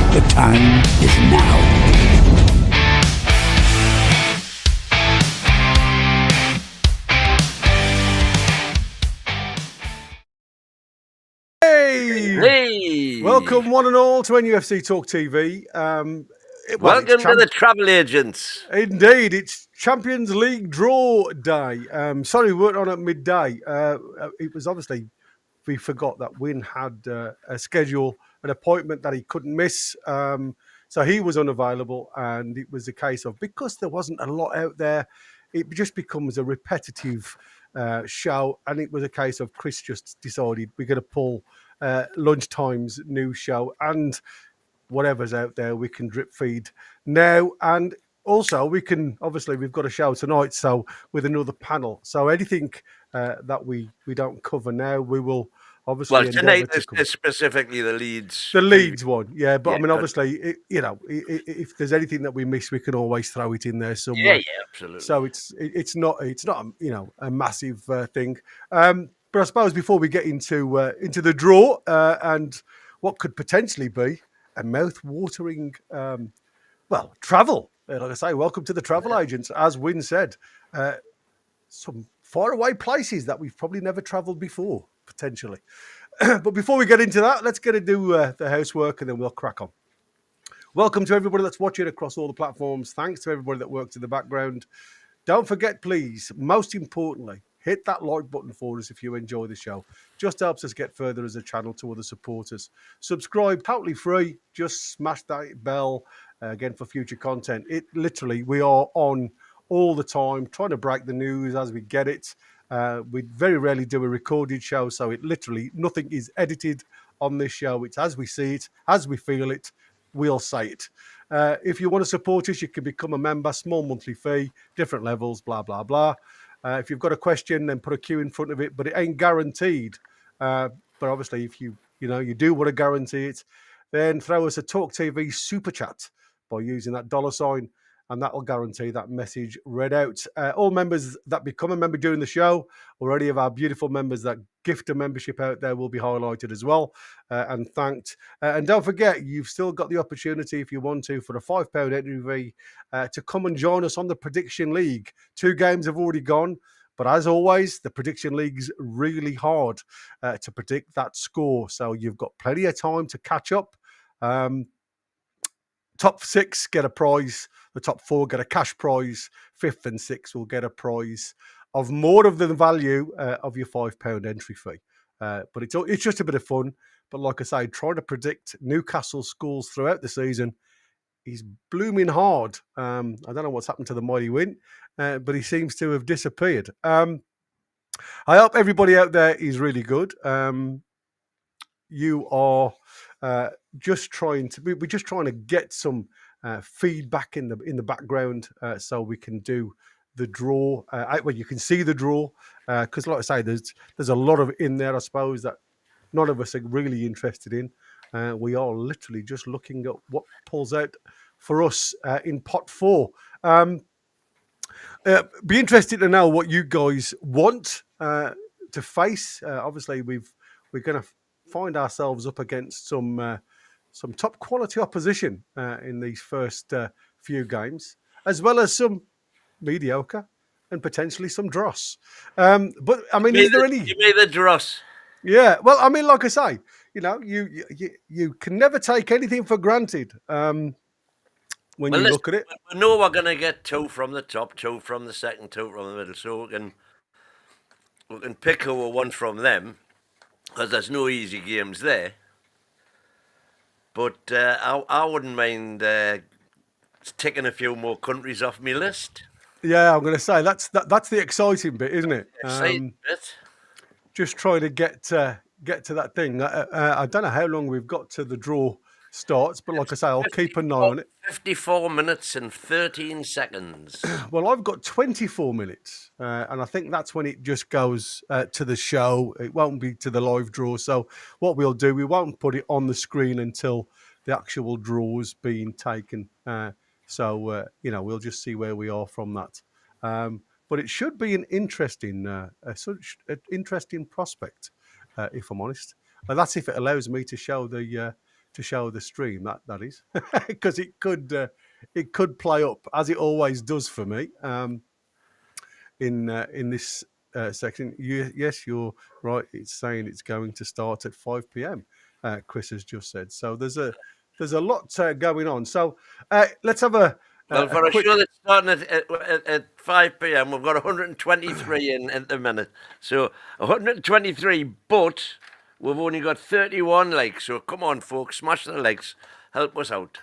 The time is now. Hey! Welcome one and all to NUFC Talk TV. Welcome to the travel agents. Indeed, it's Champions League draw day. Sorry, we weren't on at midday. It was obviously, we forgot that Win had a schedule, an appointment that he couldn't miss. So he was unavailable, and it was a case of, because there wasn't a lot out there, it just becomes a repetitive show. And it was a case of Chris just decided we're going to pull lunchtime's new show, and whatever's out there we can drip feed now. And also we can, obviously we've got a show tonight, so with another panel, so anything that we don't cover now, we will obviously, well, tonight is specifically the Leeds one, yeah. But yeah, I mean, obviously, if there's anything that we miss, we can always throw it in there somewhere. Yeah, absolutely. So it's not a massive thing. But I suppose before we get into the draw and what could potentially be a mouth-watering, travel. Like I say, welcome to the travel agents. As Win said, some faraway places that we've probably never travelled before, potentially. But before we get into that, let's get to do the housework, and then we'll crack on. Welcome to everybody that's watching across all the platforms. Thanks to everybody that works in the background. Don't forget, please, most importantly, hit that like button for us if you enjoy the show. Just helps us get further as a channel to other supporters. Subscribe, totally free. Just smash that bell, again, for future content. It literally, we are on all the time, trying to break the news as we get it. We very rarely do a recorded show, so it literally, nothing is edited on this show. It's as we see it, as we feel it, we'll say it. If you want to support us, you can become a member, small monthly fee, different levels, blah, blah, blah. If you've got a question, then put a Q in front of it, but it ain't guaranteed. But obviously, if you do want to guarantee it, then throw us a Talk TV super chat by using that $sign, and that will guarantee that message read out. All members that become a member during the show, or any of our beautiful members that gift a membership out there, will be highlighted as well and thanked. And don't forget, you've still got the opportunity, if you want to, for a £5 entry fee to come and join us on the Prediction League. 2 games have already gone, but as always, the Prediction League's really hard to predict that score, so you've got plenty of time to catch up. Top 6 get a prize. The top 4 get a cash prize. 5th and 6th will get a prize of more of the value of your £5 entry fee. But it's just a bit of fun. But like I say, trying to predict Newcastle scores throughout the season is blooming hard. I don't know what's happened to the mighty Win, but he seems to have disappeared. I hope everybody out there is really good. You are we're just trying to get some feedback in the background so we can do the draw. Well, you can see the draw because, like I say, there's a lot of in there, I suppose, that none of us are really interested in. We are literally just looking at what pulls out for us in pot 4. Be interested to know what you guys want to face. Obviously, we're going to find ourselves up against some top quality opposition in these first few games, as well as some mediocre and potentially some dross. But I mean, is there any? You mean the dross? Yeah. Well, I mean, like I say, you can never take anything for granted when you look at it. We know we're going to get 2 from the top, 2 from the second, 2 from the middle, so we can pick who we want from them, because there's no easy games there. But I wouldn't mind ticking a few more countries off my list. Yeah, I'm going to say that's the exciting bit, isn't it? Exciting bit. Just trying to get to that thing. I don't know how long we've got to the draw starts, but like I say, I'll keep an eye on it. 54 minutes and 13 seconds. Well, I've got 24 minutes, and I think that's when it just goes to the show. It won't be to the live draw. So what we'll do, we won't put it on the screen until the actual draw's been taken. So we'll just see where we are from that. But it should be an interesting prospect, if I'm honest. That's if it allows me to show the to show the stream. That is, because it could play up as it always does for me. In this section, yes, you're right. It's saying it's going to start at 5 p.m. Chris has just said. So there's a lot going on. So let's have a Well, for a quick... show that's starting at 5 p.m., we've got 123 in at the minute. So 123, but we've only got 31 likes. So come on, folks, smash the likes. Help us out.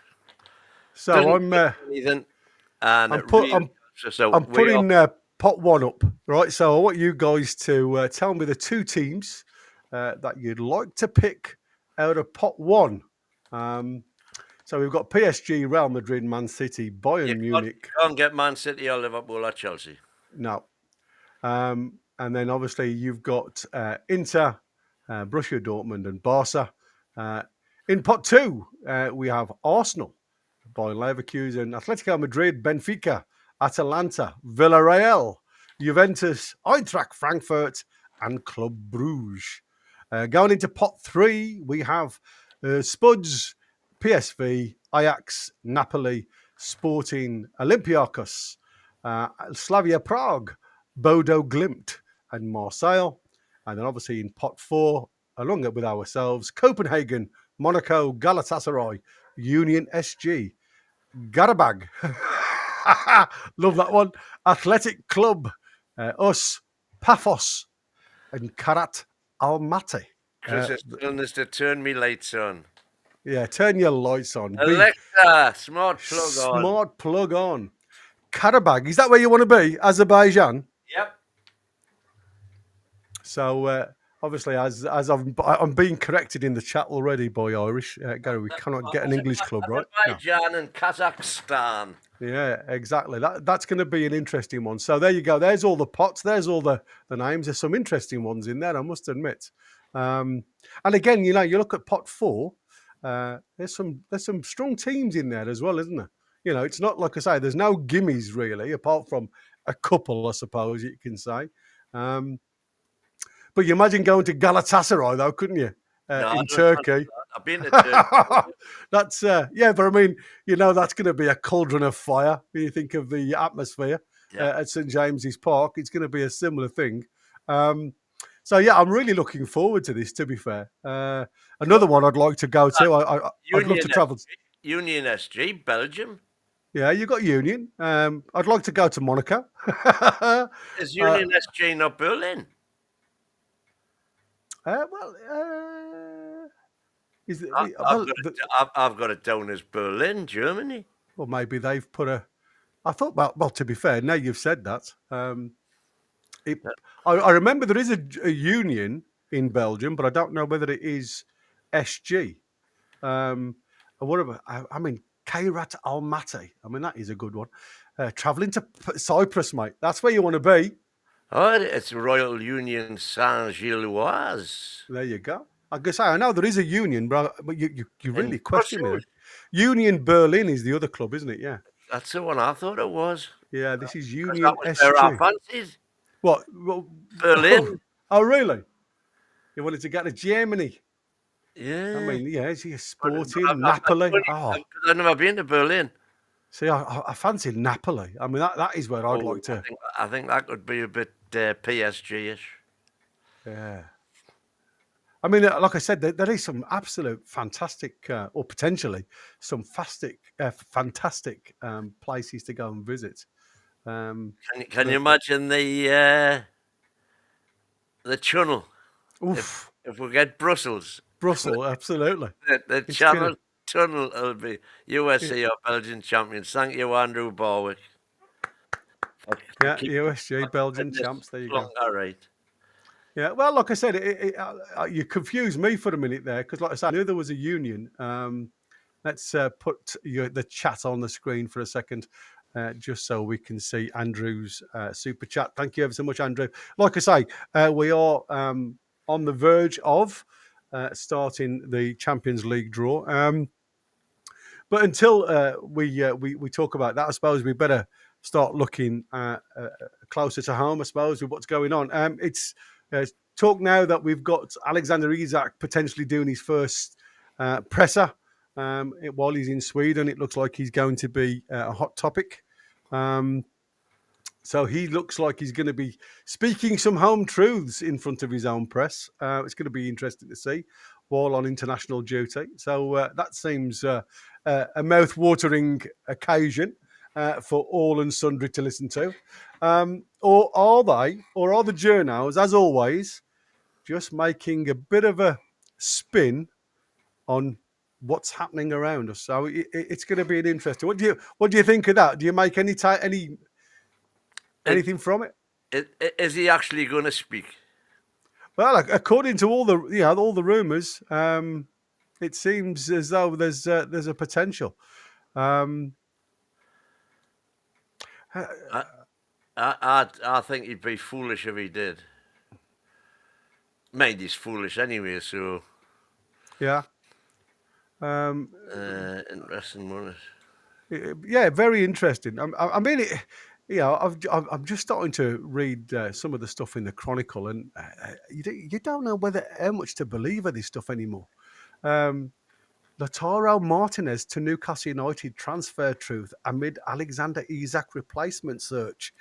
So I'm putting pot one up, right? So I want you guys to tell me the two teams that you'd like to pick out of pot one. So we've got PSG, Real Madrid, Man City, Bayern Munich. You can't get Man City or Liverpool or Chelsea. No. And then obviously you've got Inter, Borussia Dortmund and Barca. In pot two, we have Arsenal, Bayern Leverkusen, Atletico Madrid, Benfica, Atalanta, Villarreal, Juventus, Eintracht Frankfurt and Club Bruges. Going into pot three, we have Spuds, PSV, Ajax, Napoli, Sporting, Olympiacos, Slavia Prague, Bodo Glimt and Marseille. And then obviously in pot four, along with ourselves, Copenhagen, Monaco, Galatasaray, Union SG, Garabag, love that one, Athletic Club, us, Paphos and Karat Almaty. Chris is telling us to turn me lights on. Yeah, turn your lights on. Alexa, smart plug on. Smart plug on. Karabag, is that where you want to be? Azerbaijan? Yep. So, obviously, as I'm being corrected in the chat already by Irish. Gary, we cannot get an English club, right? Azerbaijan and Kazakhstan. Yeah, exactly. That's going to be an interesting one. So there you go. There's all the pots. There's all the names. There's some interesting ones in there, I must admit. And again, you look at pot four. There's some strong teams in there as well, isn't there? It's not like I say. There's no gimmies really, apart from a couple, I suppose you can say. But you imagine going to Galatasaray though, couldn't you? In Turkey. I've been to Turkey. That's but I mean, that's going to be a cauldron of fire when you think of the atmosphere at St James's Park. It's going to be a similar thing. So yeah, I'm really looking forward to this. To be fair, another one I'd like to go to. I'd love to travel. Union SG, Belgium. Yeah, you got Union. I'd like to go to Monaco. Is Union SG not Berlin? I've got it down as Berlin, Germany. Well, maybe they've put a. I thought, well, to be fair, now you've said that. I remember there is a union in Belgium, but I don't know whether it is SG. Whatever. I mean, Kairat Almaty. I mean, that is a good one. Travelling to Cyprus, mate. That's where you want to be. Oh, it's Royal Union Saint-Gilloise. There you go. I guess I know there is a union, but you really question me. Union Berlin is the other club, isn't it? Yeah. That's the one I thought it was. Yeah, this is Union that was SG. Where I fancied. What? Berlin. Oh, really? You wanted to get to Germany? Yeah. I mean, yeah, it's Sporting, Napoli. I've never been to Berlin. See, I fancy Napoli. I mean, that is where I'd like to. I think that could be a bit PSG-ish. Yeah. I mean, like I said, there is some absolute fantastic, or potentially some fantastic places to go and visit. Can you imagine the channel? Oof. If we get Brussels. Absolutely. The channel tunnel will be USC or Belgian champions. Thank you, Andrew Barwick. Yeah, USG, Belgian champs. There you go. All right. Yeah, well, like I said, you confused me for a minute there because, like I said, I knew there was a union. Let's put the chat on the screen for a second, just so we can see Andrew's super chat. Thank you ever so much, Andrew. Like I say, we are on the verge of starting the Champions League draw. But until we talk about that, I suppose we better start looking closer to home, I suppose, with what's going on. It's talk now that we've got Alexander Isak potentially doing his first presser while he's in Sweden. It looks like he's going to be a hot topic. So he looks like he's going to be speaking some home truths in front of his own press. It's going to be interesting to see while on international duty. So that seems a mouth-watering occasion for all and sundry to listen to. Or are the journos, as always, just making a bit of a spin on what's happening around us? So it's going to be an interesting. What do you think of that? Do you make anything from it? Is he actually going to speak? Well, according to all the rumours, it seems as though there's a potential. I think he'd be foolish if he did. Mind he's foolish anyway, so yeah. Interesting one. Yeah, very interesting. I mean, I'm just starting to read some of the stuff in the Chronicle, and you don't know how much to believe of this stuff anymore. Lautaro Martinez to Newcastle United transfer truth amid Alexander Isak replacement search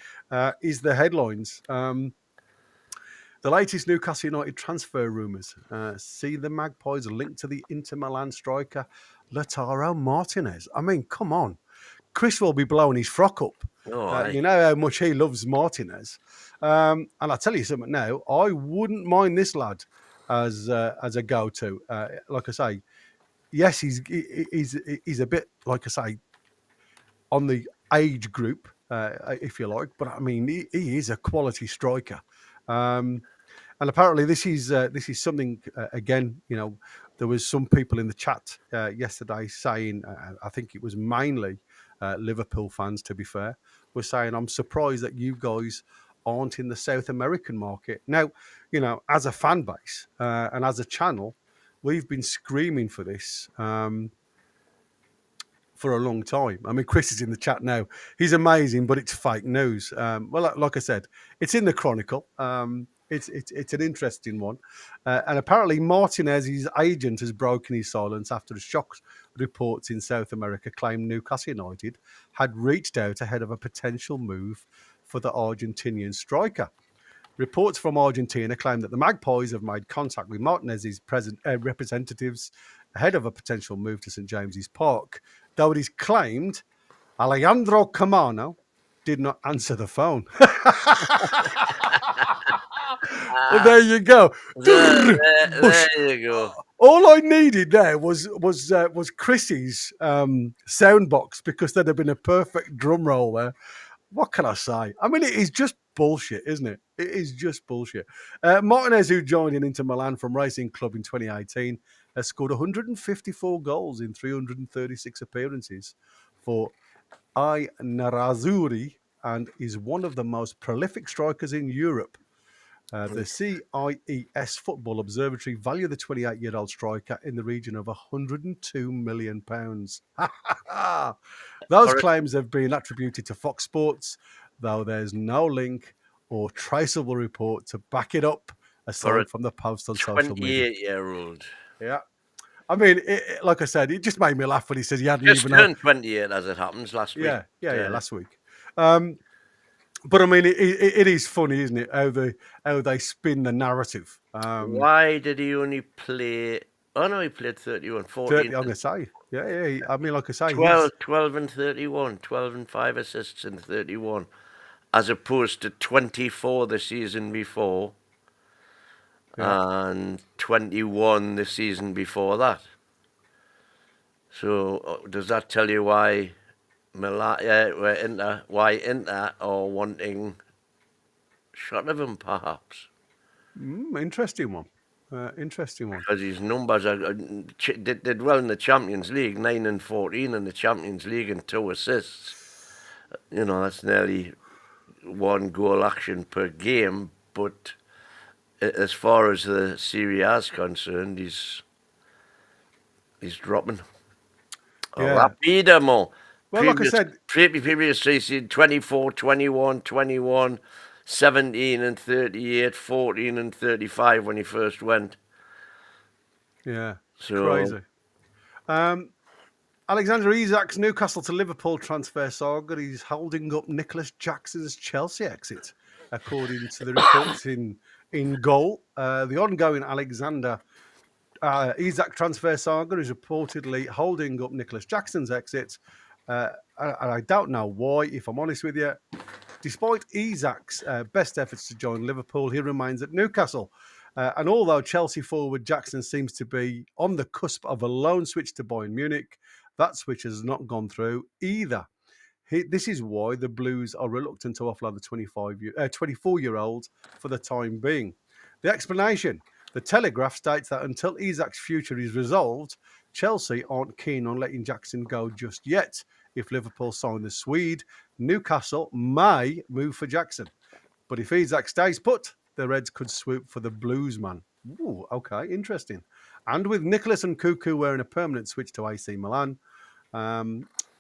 is the headlines. The latest Newcastle United transfer rumours see the Magpies linked to the Inter Milan striker Lautaro Martinez. I mean, come on. Chris will be blowing his frock up. You know how much he loves Martinez. And I'll tell you something now, I wouldn't mind this lad as a go-to. Like I say, yes, he's a bit, like I say, on the age group, if you like. But I mean, he is a quality striker. And apparently, this is something. Again, you know, there was some people in the chat yesterday saying, I think it was mainly Liverpool fans, to be fair, were saying, "I'm surprised that you guys aren't in the South American market." Now, you know, as a fan base and as a channel, we've been screaming for this for a long time. I mean, Chris is in the chat now. He's amazing, but it's fake news. Well, like I said, it's in the Chronicle. It's an interesting one. And apparently Martinez's agent has broken his silence after the shock reports in South America claimed Newcastle United had reached out ahead of a potential move for the Argentinian striker. Reports from Argentina claim that the Magpies have made contact with Martinez's representatives ahead of a potential move to St James's Park, though it is claimed Alejandro Camano did not answer the phone. Well, there you go. There you go. All I needed there was Chrissy's sound box, because there'd have been a perfect drum roll there. What can I say? I mean, it is just bullshit, isn't it? It is just bullshit. Martinez, who joined in Inter Milan from Racing Club in 2018, has scored 154 goals in 336 appearances for I Nerazzurri and is one of the most prolific strikers in Europe. The CIES Football Observatory value the 28-year-old striker in the region of £102 million. Those claims have been attributed to Fox Sports, though there's no link or traceable report to back it up, aside from the post on social media. 28-year-old. Yeah. I mean, like I said, it just made me laugh when he says he hadn't Just even turned 28 as it happens last week. Yeah, last week. But I mean, it is funny, isn't it? How they spin the narrative. Why did he only play? Oh no, he played 31, 14. 30, I'm gonna say, yeah. I mean, like I say, 12 and 31, 12 and 5 assists in 31, as opposed to 24 the season before, and 21 the season before that. So does that tell you why Inter are wanting shot of him, perhaps? Interesting one. Because his numbers did well in the Champions League, 9 and 14 in the Champions League and 2 assists. You know, that's nearly 1 goal action per game. But as far as the Serie A is concerned, he's dropping. Rapidement. Well, like I said, previous season 24, 21, 21, 17 and 38, 14 and 35 when he first went. Yeah, so crazy. Alexander Isak's Newcastle to Liverpool transfer saga. He's holding up Nicholas Jackson's Chelsea exit, according to the reports in goal. The ongoing Alexander Isak transfer saga is reportedly holding up Nicholas Jackson's exit. And I don't know why, if I'm honest with you. Despite Isak's best efforts to join Liverpool, he remains at Newcastle. And although Chelsea forward Jackson seems to be on the cusp of a loan switch to Bayern Munich, that switch has not gone through either. This is why the Blues are reluctant to offload the 24-year-old for the time being. The explanation: the Telegraph states that until Isak's future is resolved, Chelsea aren't keen on letting Jackson go just yet. If Liverpool sign the Swede, Newcastle may move for Jackson. But if Isak stays put, the Reds could swoop for the Blues man. Ooh, okay, interesting. And with Nicholas and Cuckoo wearing a permanent switch to AC Milan,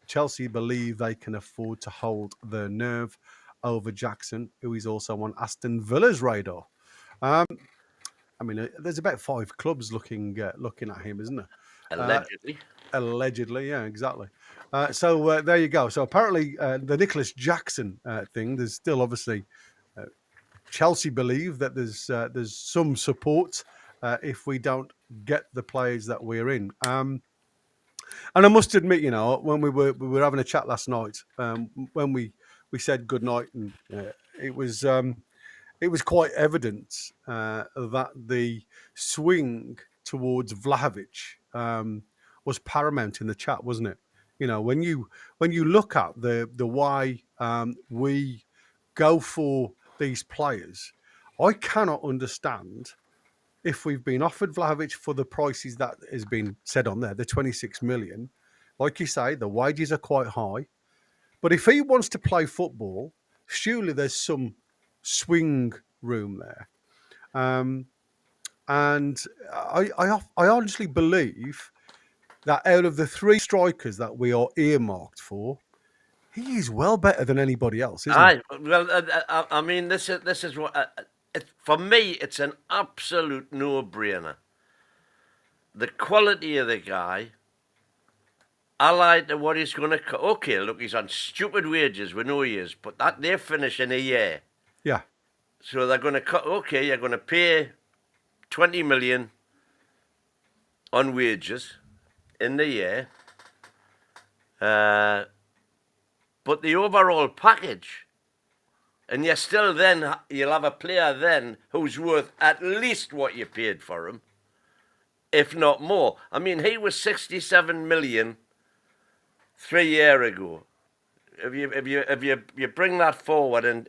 Chelsea believe they can afford to hold their nerve over Jackson, who is also on Aston Villa's radar. I mean, there's about 5 clubs looking at him, isn't there? Allegedly. Allegedly, yeah, exactly. So there you go. So apparently the Nicholas Jackson thing, there's still obviously Chelsea believe that there's some support if we don't get the players that we're in. And I must admit, you know, when we were having a chat last night, when we said good night, and it was quite evident that the swing towards Vlahovic was paramount in the chat, wasn't it? You know, when you look at the way we go for these players, I cannot understand if we've been offered Vlahovic for the prices that has been said on there, the 26 million. Like you say, the wages are quite high. But if he wants to play football, surely there's some swing room there. And I honestly believe that out of the 3 strikers that we are earmarked for, he is well better than anybody else, isn't he? Well, I mean, this is what for me. It's an absolute no-brainer. The quality of the guy, allied to what he's going to. Okay, look, he's on stupid wages. We know he is, but that they finish in a year. Yeah. So they're going to cut. Okay, you're going to pay 20 million on wages in the year. But the overall package, and you're still then, you'll have a player then who's worth at least what you paid for him, if not more. I mean, he was 67 million 3 years ago. If you bring that forward and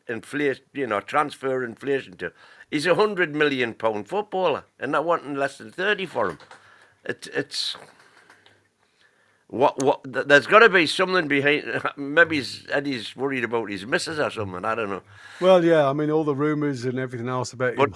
inflation, you know, transfer inflation to, he's £100 million footballer, and they're wanting less than 30 for him. It's. What? There's got to be something behind. Maybe Eddie's worried about his missus or something. I don't know. Well, yeah. I mean, all the rumours and everything else about him.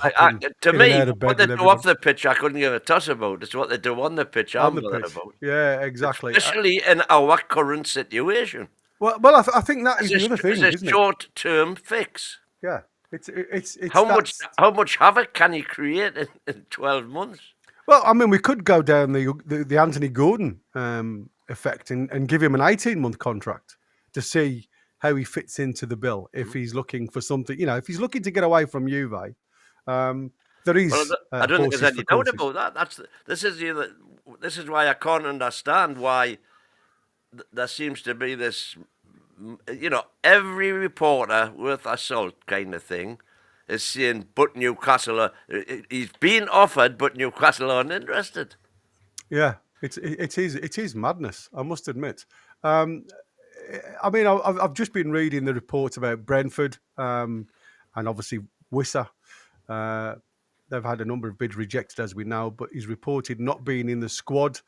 To me, what they do off the pitch, I couldn't give a toss about. It's what they do on the pitch. I'm bothered about. Yeah, exactly. Especially in our current situation. Well, I think that is the other thing. It's a short-term fix. Yeah, it's how much havoc can he create in 12 months? Well, I mean, we could go down the Anthony Gordon effect and give him an 18-month contract to see how he fits into the bill. If he's looking for something, you know, if he's looking to get away from Juve, there is. Well, I don't think there's any doubt about that. This is why I can't understand why there seems to be this. You know, every reporter worth a salt kind of thing is saying, but Newcastle, he's been offered, but Newcastle aren't interested. Yeah, it is madness, I must admit. I mean, I've just been reading the reports about Brentford and obviously Wissa. They've had a number of bids rejected, as we know, but he's reported not being in the squad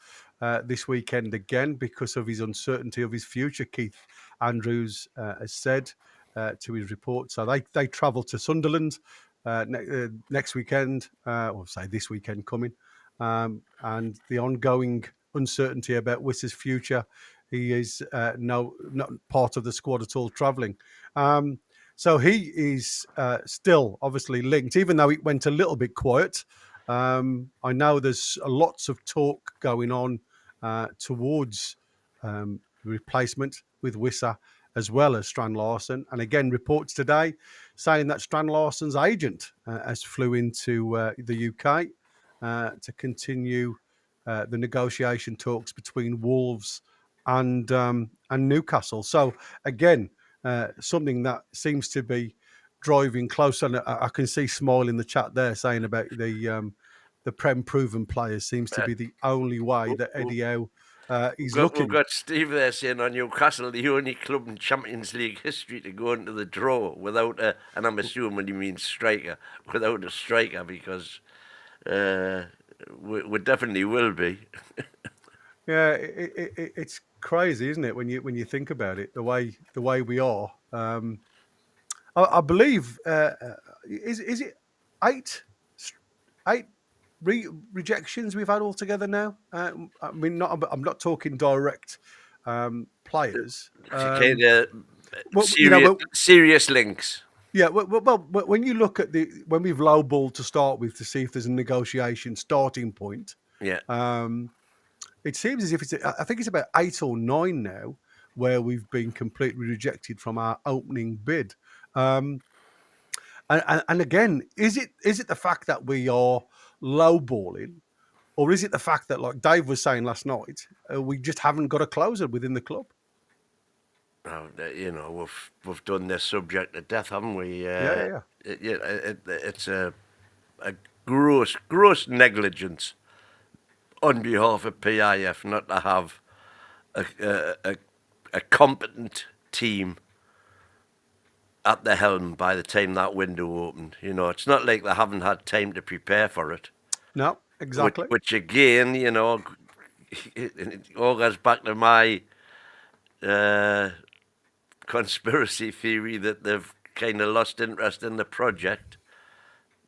this weekend again because of his uncertainty of his future, Keith Andrews has said to his report. So they travel to Sunderland next weekend, or say this weekend coming, and the ongoing uncertainty about Wissa's future. He is not part of the squad at all, travelling. So he is still obviously linked, even though it went a little bit quiet I know there's lots of talk going on towards replacement with Wissa as well as Strand Larsen. And again, reports today saying that Strand Larsen's agent has flew into the UK to continue the negotiation talks between Wolves and Newcastle. So again, something that seems to be driving close. And I can see Smile in the chat there saying about the Prem proven players seems to be the only way that Eddie Howe is looking. We've got Steve there saying on Newcastle, the only club in Champions League history to go into the draw without and I'm assuming he means striker, without a striker, because we definitely will be. Yeah, it's crazy, isn't it? When you think about it, the way we are. I believe is it eight rejections we've had altogether now. I mean, I'm not talking direct players. Serious links. Yeah, well, when you look at when we've lowballed to start with to see if there's a negotiation starting point. Yeah. It seems as if I think it's about 8 or 9 now where we've been completely rejected from our opening bid. And again, is it the fact that we are lowballing, or is it the fact that, like Dave was saying last night, we just haven't got a closer within the club? You know, we've done this subject to death, haven't we? Yeah. It's a gross negligence on behalf of PIF not to have a competent team at the helm by the time that window opened. You know, it's not like they haven't had time to prepare for it. No, exactly. Which again, you know, it all goes back to my conspiracy theory that they've kind of lost interest in the project.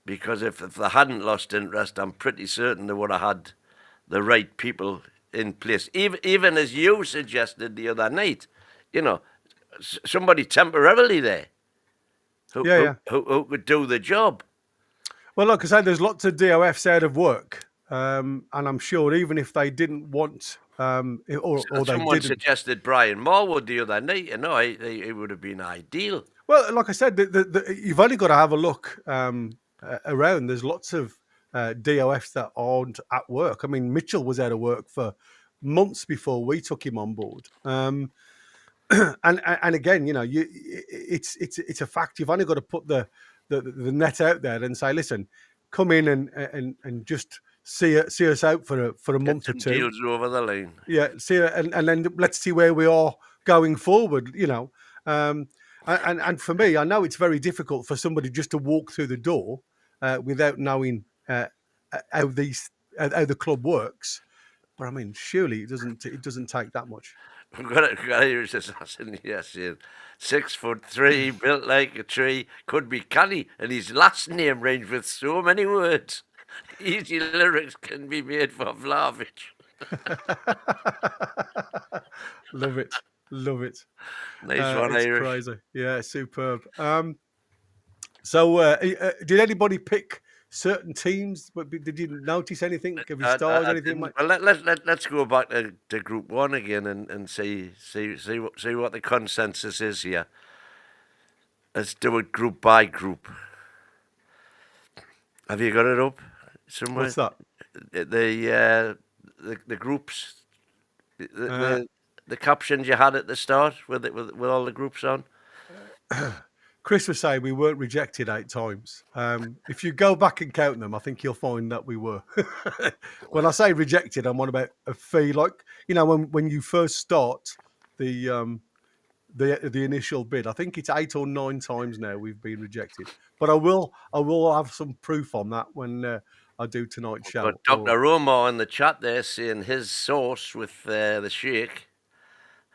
Because if they hadn't lost interest, I'm pretty certain they would have had the right people in place. Even as you suggested the other night, you know, somebody temporarily there who could do the job. Well, like I say, there's lots of DOFs out of work, and I'm sure even if they didn't want, or they someone didn't, suggested Brian Morwood the other night. You know, it would have been ideal. Well, like I said, you've only got to have a look around. There's lots of DOFs that aren't at work. I mean, Mitchell was out of work for months before we took him on board. And again, you know, it's a fact. You've only got to put the net out there and say, listen, come in and just see us out for a month or two. Deals over the line. Yeah, see, and then let's see where we are going forward. You know, and for me, I know it's very difficult for somebody just to walk through the door without knowing how the club works. But I mean, surely it doesn't take that much. We've got to hear his assassin, yes, 6'3", built like a tree, could be canny, and his last name ranged with so many words. Easy lyrics can be made for Vlahovic. Love it. Nice one, it's Irish. Crazy. Yeah, superb. So did anybody pick certain teams? Did you notice anything? Have you stars anything? Well, let's go back to Group 1 again and see what the consensus is here. Let's do it group by group. Have you got it up somewhere? What's that? The groups, the captions you had at the start with all the groups on. Chris was saying we weren't rejected 8 times. If you go back and count them, I think you'll find that we were. When I say rejected, I'm on about a fee. Like, you know, when you first start the initial bid, I think it's 8 or 9 times now we've been rejected. But I will have some proof on that when I do tonight's show. But Dr. Rumours in the chat there saying his source with the Sheikh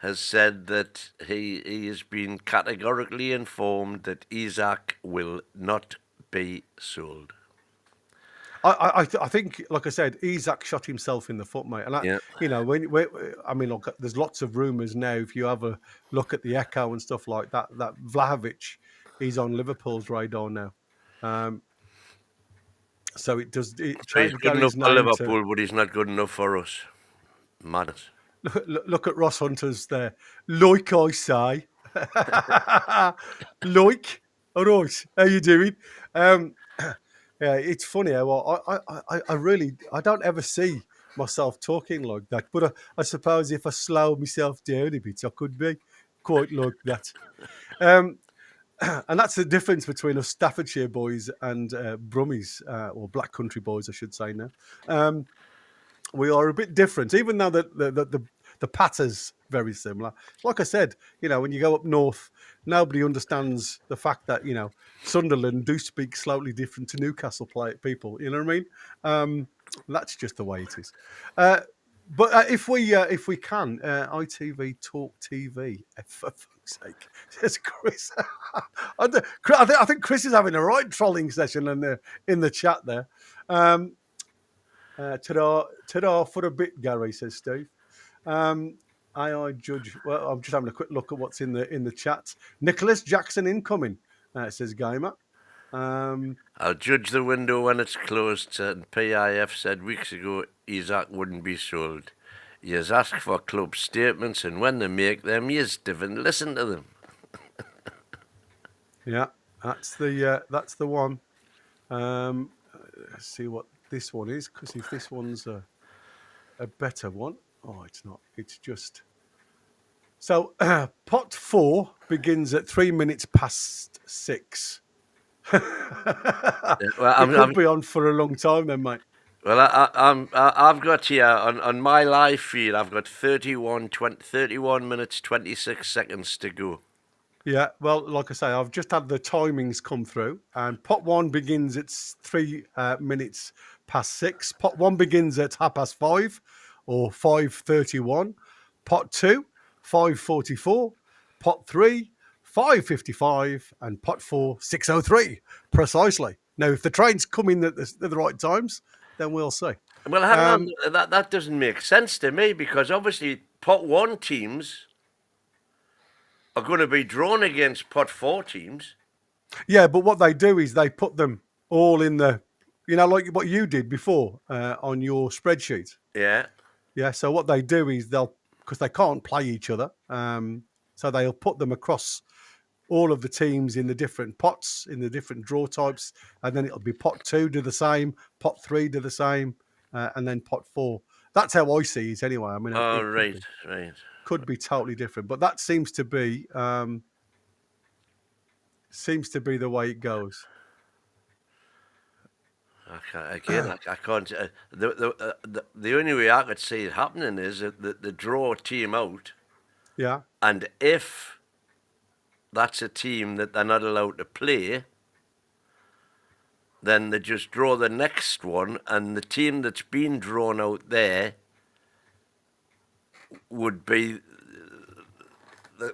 has said that he has been categorically informed that Isak will not be sold. I think, like I said, Isak shot himself in the foot, mate. And you know, look, there's lots of rumours now. If you have a look at the Echo and stuff like that, that Vlahovic is on Liverpool's radar now. So it does. It So he's changed good enough Gary's for name Liverpool, but he's not good enough for us. Madness. look at Ross Hunter's there. Like I say, like, all right, how you doing? Yeah, it's funny how I really I don't ever see myself talking like that, but I suppose if I slow myself down a bit, I could be quite like that. Um, and that's the difference between us Staffordshire boys and Brummies, or Black Country boys, I should say now. We are a bit different, even though the patter's very similar. Like I said, when you go up north, nobody understands the fact that Sunderland do speak slightly different to Newcastle people. You know what I mean? That's just the way it is. But if we can, ITV Talk TV, for fuck's sake, says Chris. I think Chris is having a right trolling session in the chat there. Ta-da for a bit, Gary, says Steve. AI judge. Well, I'm just having a quick look at what's in the chat. Nicholas Jackson incoming, says Gamer. I'll judge the window when it's closed, and PIF said weeks ago Isak wouldn't be sold. Yous ask for club statements, and when they make them, yous didn't listen to them. Yeah, that's the one. Let's see what this one is, because if this one's a better one. Oh, it's not. It's just... So, pot 4 begins at 3 minutes past 6. Well, it could be on for a long time then, mate. Well, I've got here, on my live feed, I've got 31 minutes, 26 seconds to go. Yeah, well, like I say, I've just had the timings come through, and pot 1 begins at 3 minutes past 6. Pot 1 begins at 5:30 or 5:31. Pot 2, 5:44. Pot 3, 5:55, and pot 4, 6:03 precisely. Now, if the trains come in at the right times, then we'll see. Well, hang on, that doesn't make sense to me, because obviously pot 1 teams are going to be drawn against pot 4 teams. Yeah, but what they do is they put them all in the, like what you did before on your spreadsheet. Yeah. Yeah, so what they do is because they can't play each other, so they'll put them across all of the teams in the different pots, in the different draw types, and then it'll be pot 2 do the same, pot 3 do the same, and then pot 4. That's how I see it anyway. I mean, right. Could be totally different, but that seems to be the way it goes. I can't. The only way I could see it happening is that the draw team out. Yeah. And if that's a team that they're not allowed to play, then they just draw the next one, and the team that's been drawn out there would be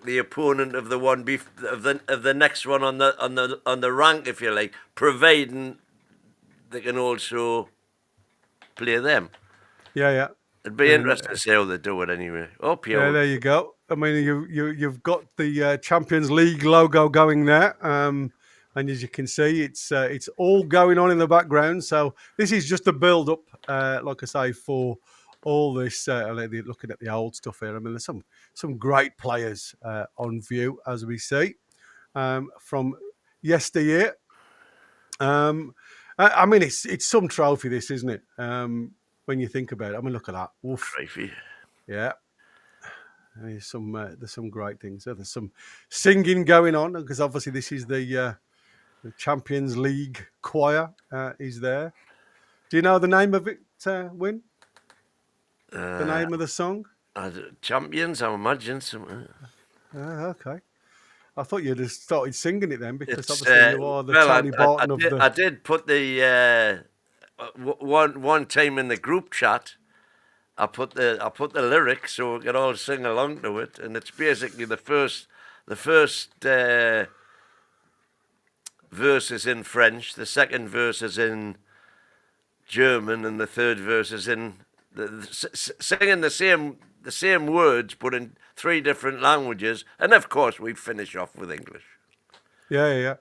the opponent of the one of the next one on the rank, if you like, providing they can also play them. Yeah. It'd be interesting to see how they do it anyway. Yeah, there you go. I mean, you've got the Champions League logo going there, and as you can see, it's all going on in the background. So this is just a build up, like I say, for all this. Looking at the old stuff here, I mean, there's some great players on view as we see from yesteryear. I mean, it's some trophy, this, isn't it? When you think about it, I mean, look at that. Oof. Trophy. Yeah. There's some great things. There's some singing going on, because obviously this is the Champions League choir is there. Do you know the name of it, Win? The name of the song? Champions, I imagine. Okay. I thought you'd have started singing it then, because obviously you are the Tony Barton of the... I did put the one time in the group chat. I put the lyrics so we could all sing along to it, and it's basically the first verse is in French, the second verse is in German, and the third verse is in singing the same words but in 3 different languages, and of course we finish off with English. Yeah.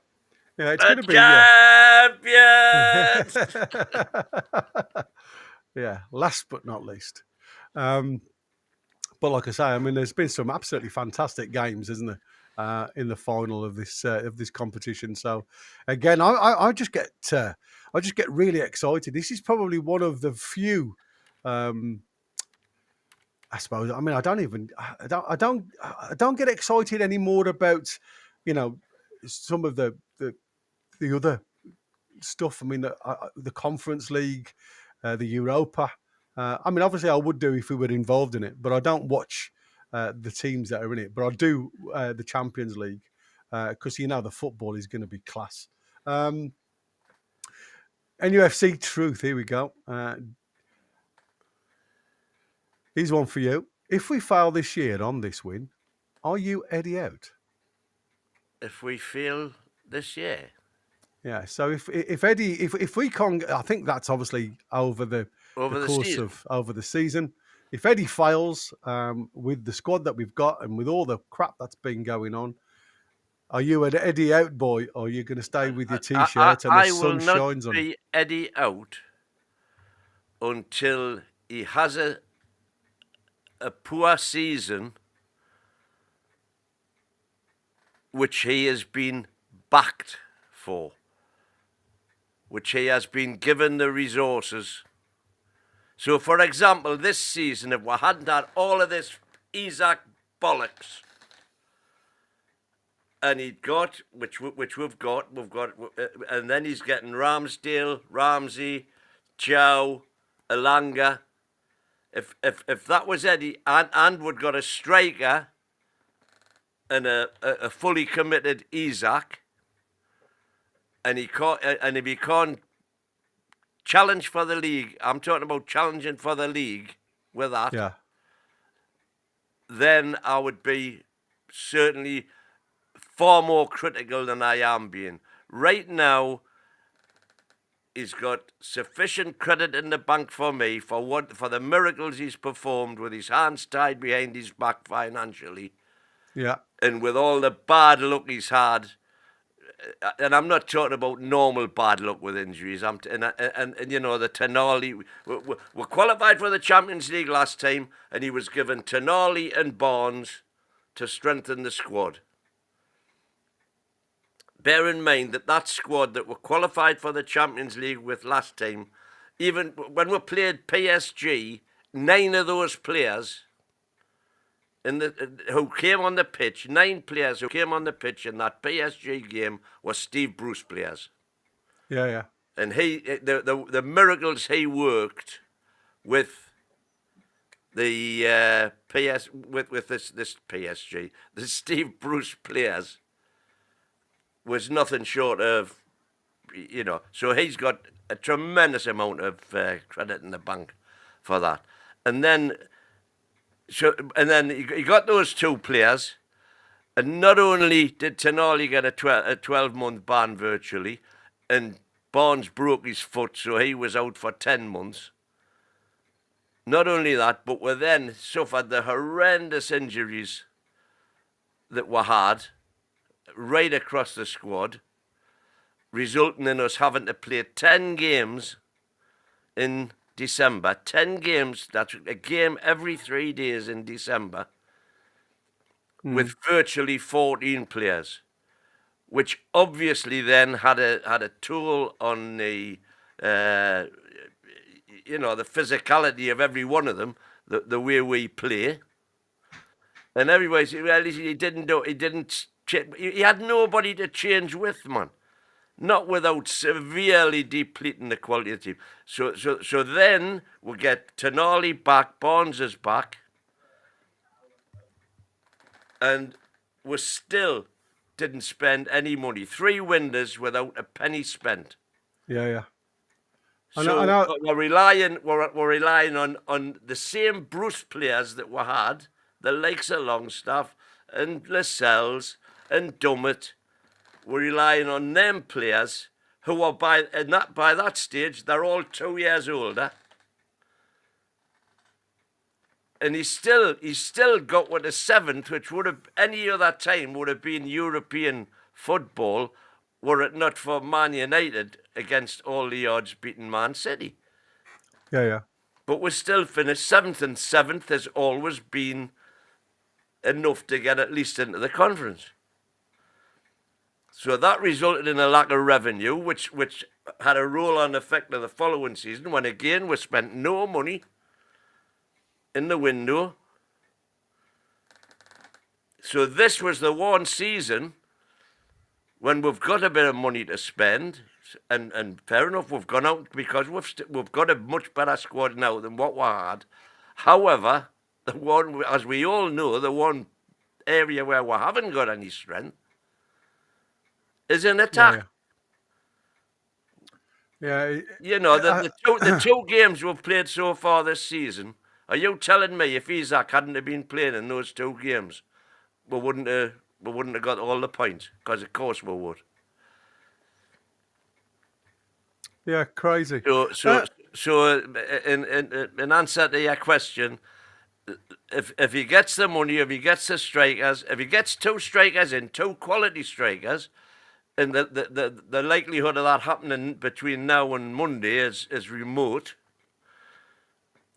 Yeah, it's The going to be. champions! Yeah, last but not least. But like I say, I mean, there's been some absolutely fantastic games, isn't there, in the final of this competition. So, again, I just get really excited. This is probably one of the few. I suppose. I mean, I don't get excited anymore about, some of the other stuff. I mean, the Conference League, the Europa. I mean, obviously, I would do if we were involved in it, but I don't watch the teams that are in it. But I do the Champions League because the football is going to be class. NUFC Truth. Here we go. Here's one for you. If we fail this year on this win, are you Eddie out? If we fail this year. Yeah. So if Eddie, if we can't, I think that's obviously over the course season. of over the season. If Eddie fails with the squad that we've got and with all the crap that's been going on, are you an Eddie out boy, or are you going to stay with your T-shirt and the sun shines on? I will not be Eddie out until he has a poor season, which he has been backed for, which he has been given the resources. So, for example, this season, if we hadn't had all of this Isak bollocks, and he'd got, which we've got, and then he's getting Ramsdale, Ramsey, Chow, Elanga. If that was Eddie, and we'd got a striker and a fully committed Isak, and if he can't challenge for the league, I'm talking about challenging for the league with that. Yeah. Then I would be certainly far more critical than I am being. Right now, he's got sufficient credit in the bank for me for the miracles he's performed with his hands tied behind his back financially. Yeah. And with all the bad luck he's had, and I'm not talking about normal bad luck with injuries. And the Tonali, we qualified for the Champions League last time, and he was given Tonali and Barnes to strengthen the squad. Bear in mind that squad that were qualified for the Champions League with last time, even when we played PSG, 9 of those players who came on the pitch, 9 players who came on the pitch in that PSG game were Steve Bruce players. Yeah, yeah. And the miracles he worked with the with this PSG, the Steve Bruce players, was nothing short of, so he's got a tremendous amount of credit in the bank for that. And then he got those 2 players, and not only did Tonali get a 12-month ban virtually, and Barnes broke his foot, so he was out for 10 months. Not only that, but we then suffered the horrendous injuries that we had right across the squad, resulting in us having to play 10 games in December. 10 games, that's a game every 3 days in December, with virtually 14 players, which obviously then had a toll on the the physicality of every one of them, the way we play. And everybody said, well, he had nobody to change with, man. Not without severely depleting the quality of the team. So then we get Tonali back, Barnes is back, and we still didn't spend any money. 3 windows without a penny spent. Yeah, yeah. So we're relying on the same Bruce players that we had, the likes of Longstaff and Lascelles and Dummett. We're relying on them players who are by that stage they're all 2 years older, and he's still got with a 7th, which would have any other time would have been European football were it not for Man United against all the odds beating Man City. Yeah. But we still finished 7th, and 7th has always been enough to get at least into the conference. So that resulted in a lack of revenue, which had a roll-on effect of the following season, when again we spent no money in the window. So this was the one season when we've got a bit of money to spend, and fair enough, we've gone out because we've got a much better squad now than what we had. However, the one, as we all know, the one area where we haven't got any strength is in attack. Yeah. You know, the two games we've played so far this season, are you telling me if Isak hadn't have been playing in those two games, we wouldn't have got all the points? Because of course we would. Yeah, crazy. So in answer to your question, if he gets the money, if he gets the strikers, if he gets two strikers in, two quality strikers, and the likelihood of that happening between now and Monday is remote,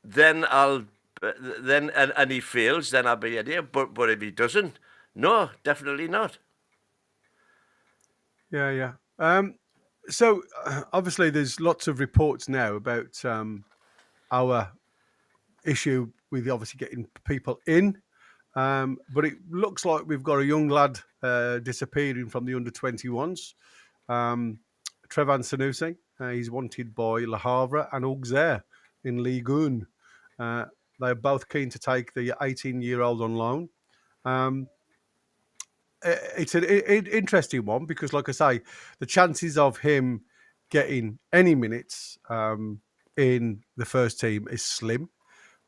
then and he fails, then I'll be a dear. But if he doesn't, no, definitely not. Yeah. So obviously there's lots of reports now about our issue with obviously getting people in. But it looks like we've got a young lad disappearing from the under-21s. Trevan Sanusi, he's wanted by Le Havre and Auxerre in Ligue 1. They're both keen to take the 18-year-old on loan. It's an interesting one because, like I say, the chances of him getting any minutes in the first team is slim.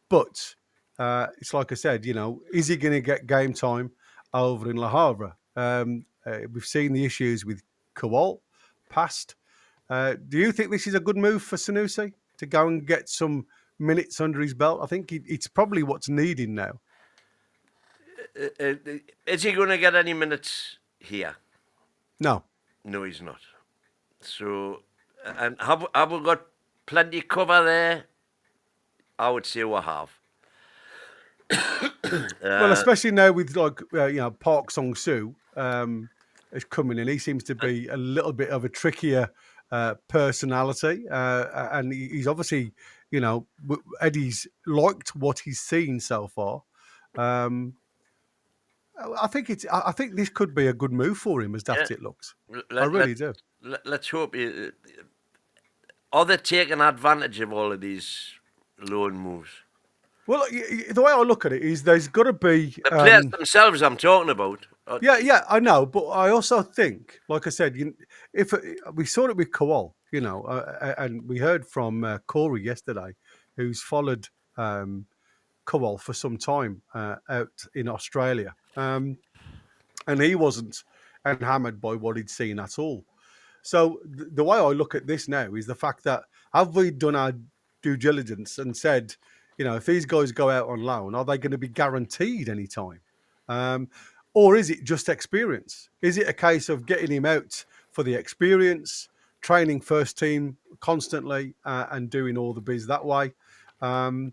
But it's like I said, is he going to get game time over in Le Havre? We've seen the issues with Kowal past. Do you think this is a good move for Sanusi to go and get some minutes under his belt? I think it's probably what's needed now. Is he going to get any minutes here? No, he's not. So, and have we got plenty cover there? I would say we have. Well, especially now with Park Song-soo is coming in. He seems to be a little bit of a trickier personality, and he's obviously, Eddie's liked what he's seen so far. I think this could be a good move for him, as daft it looks. I really do. Let's hope. Are they taking advantage of all of these loan moves? Well, the way I look at it is there's got to be the players themselves. I'm talking about. Yeah, I know, but I also think, like I said, if we saw it with Kowal, and we heard from Corey yesterday, who's followed Kowal for some time out in Australia, and he wasn't enhamoured by what he'd seen at all. So the way I look at this now is the fact that have we done our due diligence and said, if these guys go out on loan, are they going to be guaranteed any time? Or is it just experience? Is it a case of getting him out for the experience, training first team constantly and doing all the biz that way? And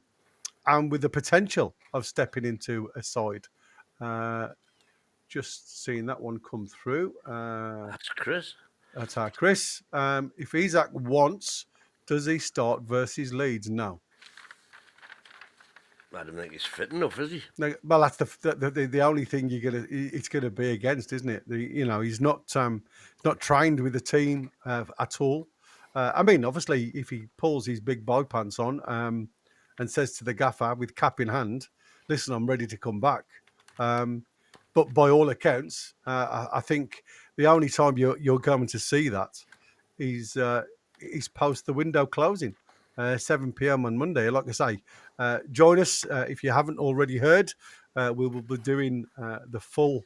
with the potential of stepping into a side. Just seeing that one come through. That's Chris. That's our Chris. If Isak wants, does he start versus Leeds? No. I don't think he's fit enough, is he? No, well, that's the only thing it's gonna be against, isn't it? He's not trained with the team at all. I mean, obviously, if he pulls his big boy pants on and says to the gaffer with cap in hand, "Listen, I'm ready to come back." But by all accounts, I think the only time you're going to see that is post the window closing. 7 p.m. on Monday. Like I say, join us if you haven't already heard. We will be doing the full.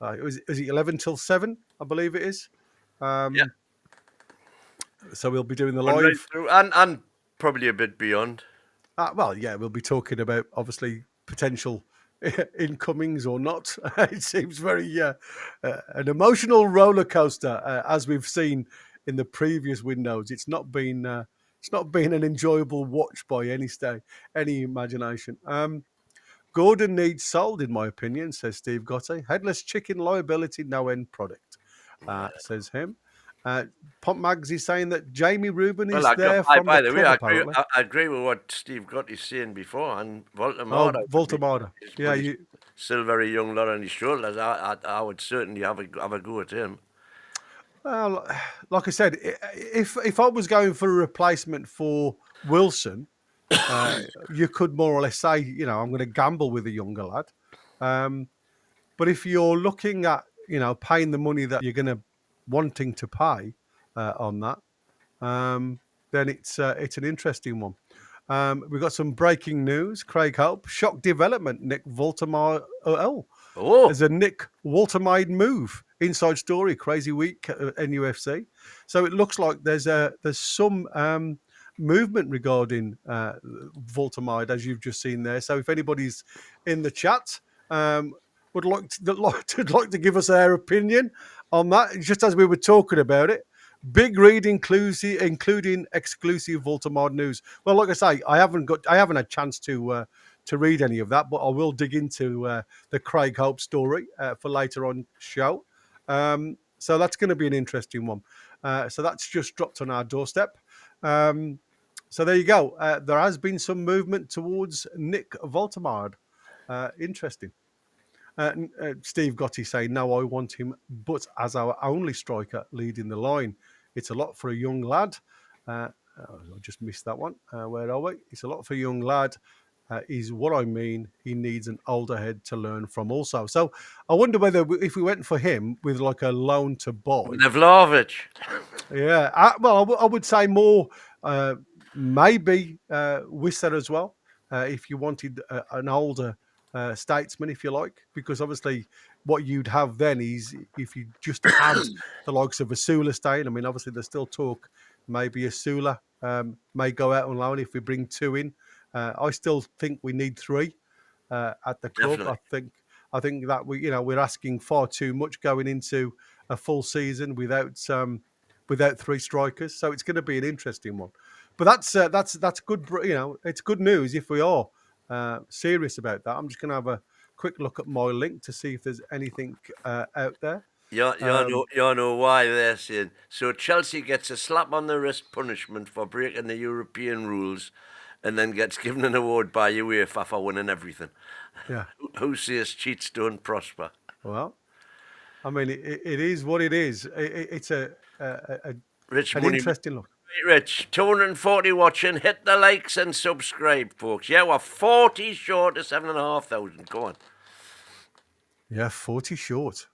Is it 11 till 7? I believe it is. Yeah. So we'll be doing the live right through, and probably a bit beyond. Well, yeah, we'll be talking about obviously potential incomings or not. It seems very an emotional roller coaster, as we've seen in the previous windows. It's not been an enjoyable watch by any imagination. Gordon needs sold, in my opinion, says Steve Gotti. Headless chicken liability, no end product, says him. Pump Mags is saying that Jamie Rubin is there from by the the way, club, apparently. I agree with what Steve Gotti's saying before, and Oh, Woltemade. Woltemade. Yeah, He's still very young, lot on his shoulders. I would certainly have a go at him. well, like I said, if I was going for a replacement for Wilson, you could more or less say, I'm going to gamble with a younger lad. But if you're looking at, paying the money that you're going to wanting to pay on that, then it's an interesting one. We've got some breaking news. Craig Hope, shock development. Nick Woltemade. There's a Nick Woltemade move. Inside story. Crazy week at NUFC. So it looks like there's some movement regarding Woltemade, as you've just seen there. So if anybody's in the chat would like to give us their opinion on that, just as we were talking about it. Big read including exclusive Woltemade news. Well, like I say, I haven't had a chance to read any of that, but I will dig into the Craig Hope story for later on show. So that's going to be an interesting one. So that's just dropped on our doorstep. So there you go. There has been some movement towards Nick Woltemade. Interesting. Steve Gotti saying, no, I want him, but as our only striker leading the line. It's a lot for a young lad. I just missed that one. Where are we? It's a lot for a young lad. Is what I mean. He needs an older head to learn from also. So I wonder whether if we went for him with like a loan to buy. Vlahovic. Yeah. I would say more maybe Wissa as well. If you wanted an older statesman, if you like, because obviously what you'd have then is if you just had the likes of Asula staying. I mean, obviously there's still talk maybe Asula may go out on loan if we bring two in. I still think we need three at the club. Definitely. I think that we're asking far too much going into a full season without three strikers. So it's going to be an interesting one. But that's good. It's good news if we are serious about that. I'm just going to have a quick look at my link to see if there's anything out there. You know why they're saying so. Chelsea gets a slap on the wrist punishment for breaking the European rules, and then gets given an award by UEFA for winning everything. Yeah. Who says cheats don't prosper? Well, I mean, it is what it is. It's an interesting look. Rich, 240 watching. Hit the likes and subscribe, folks. Yeah, we're 40 short of 7,500. Go on. Yeah, 40 short.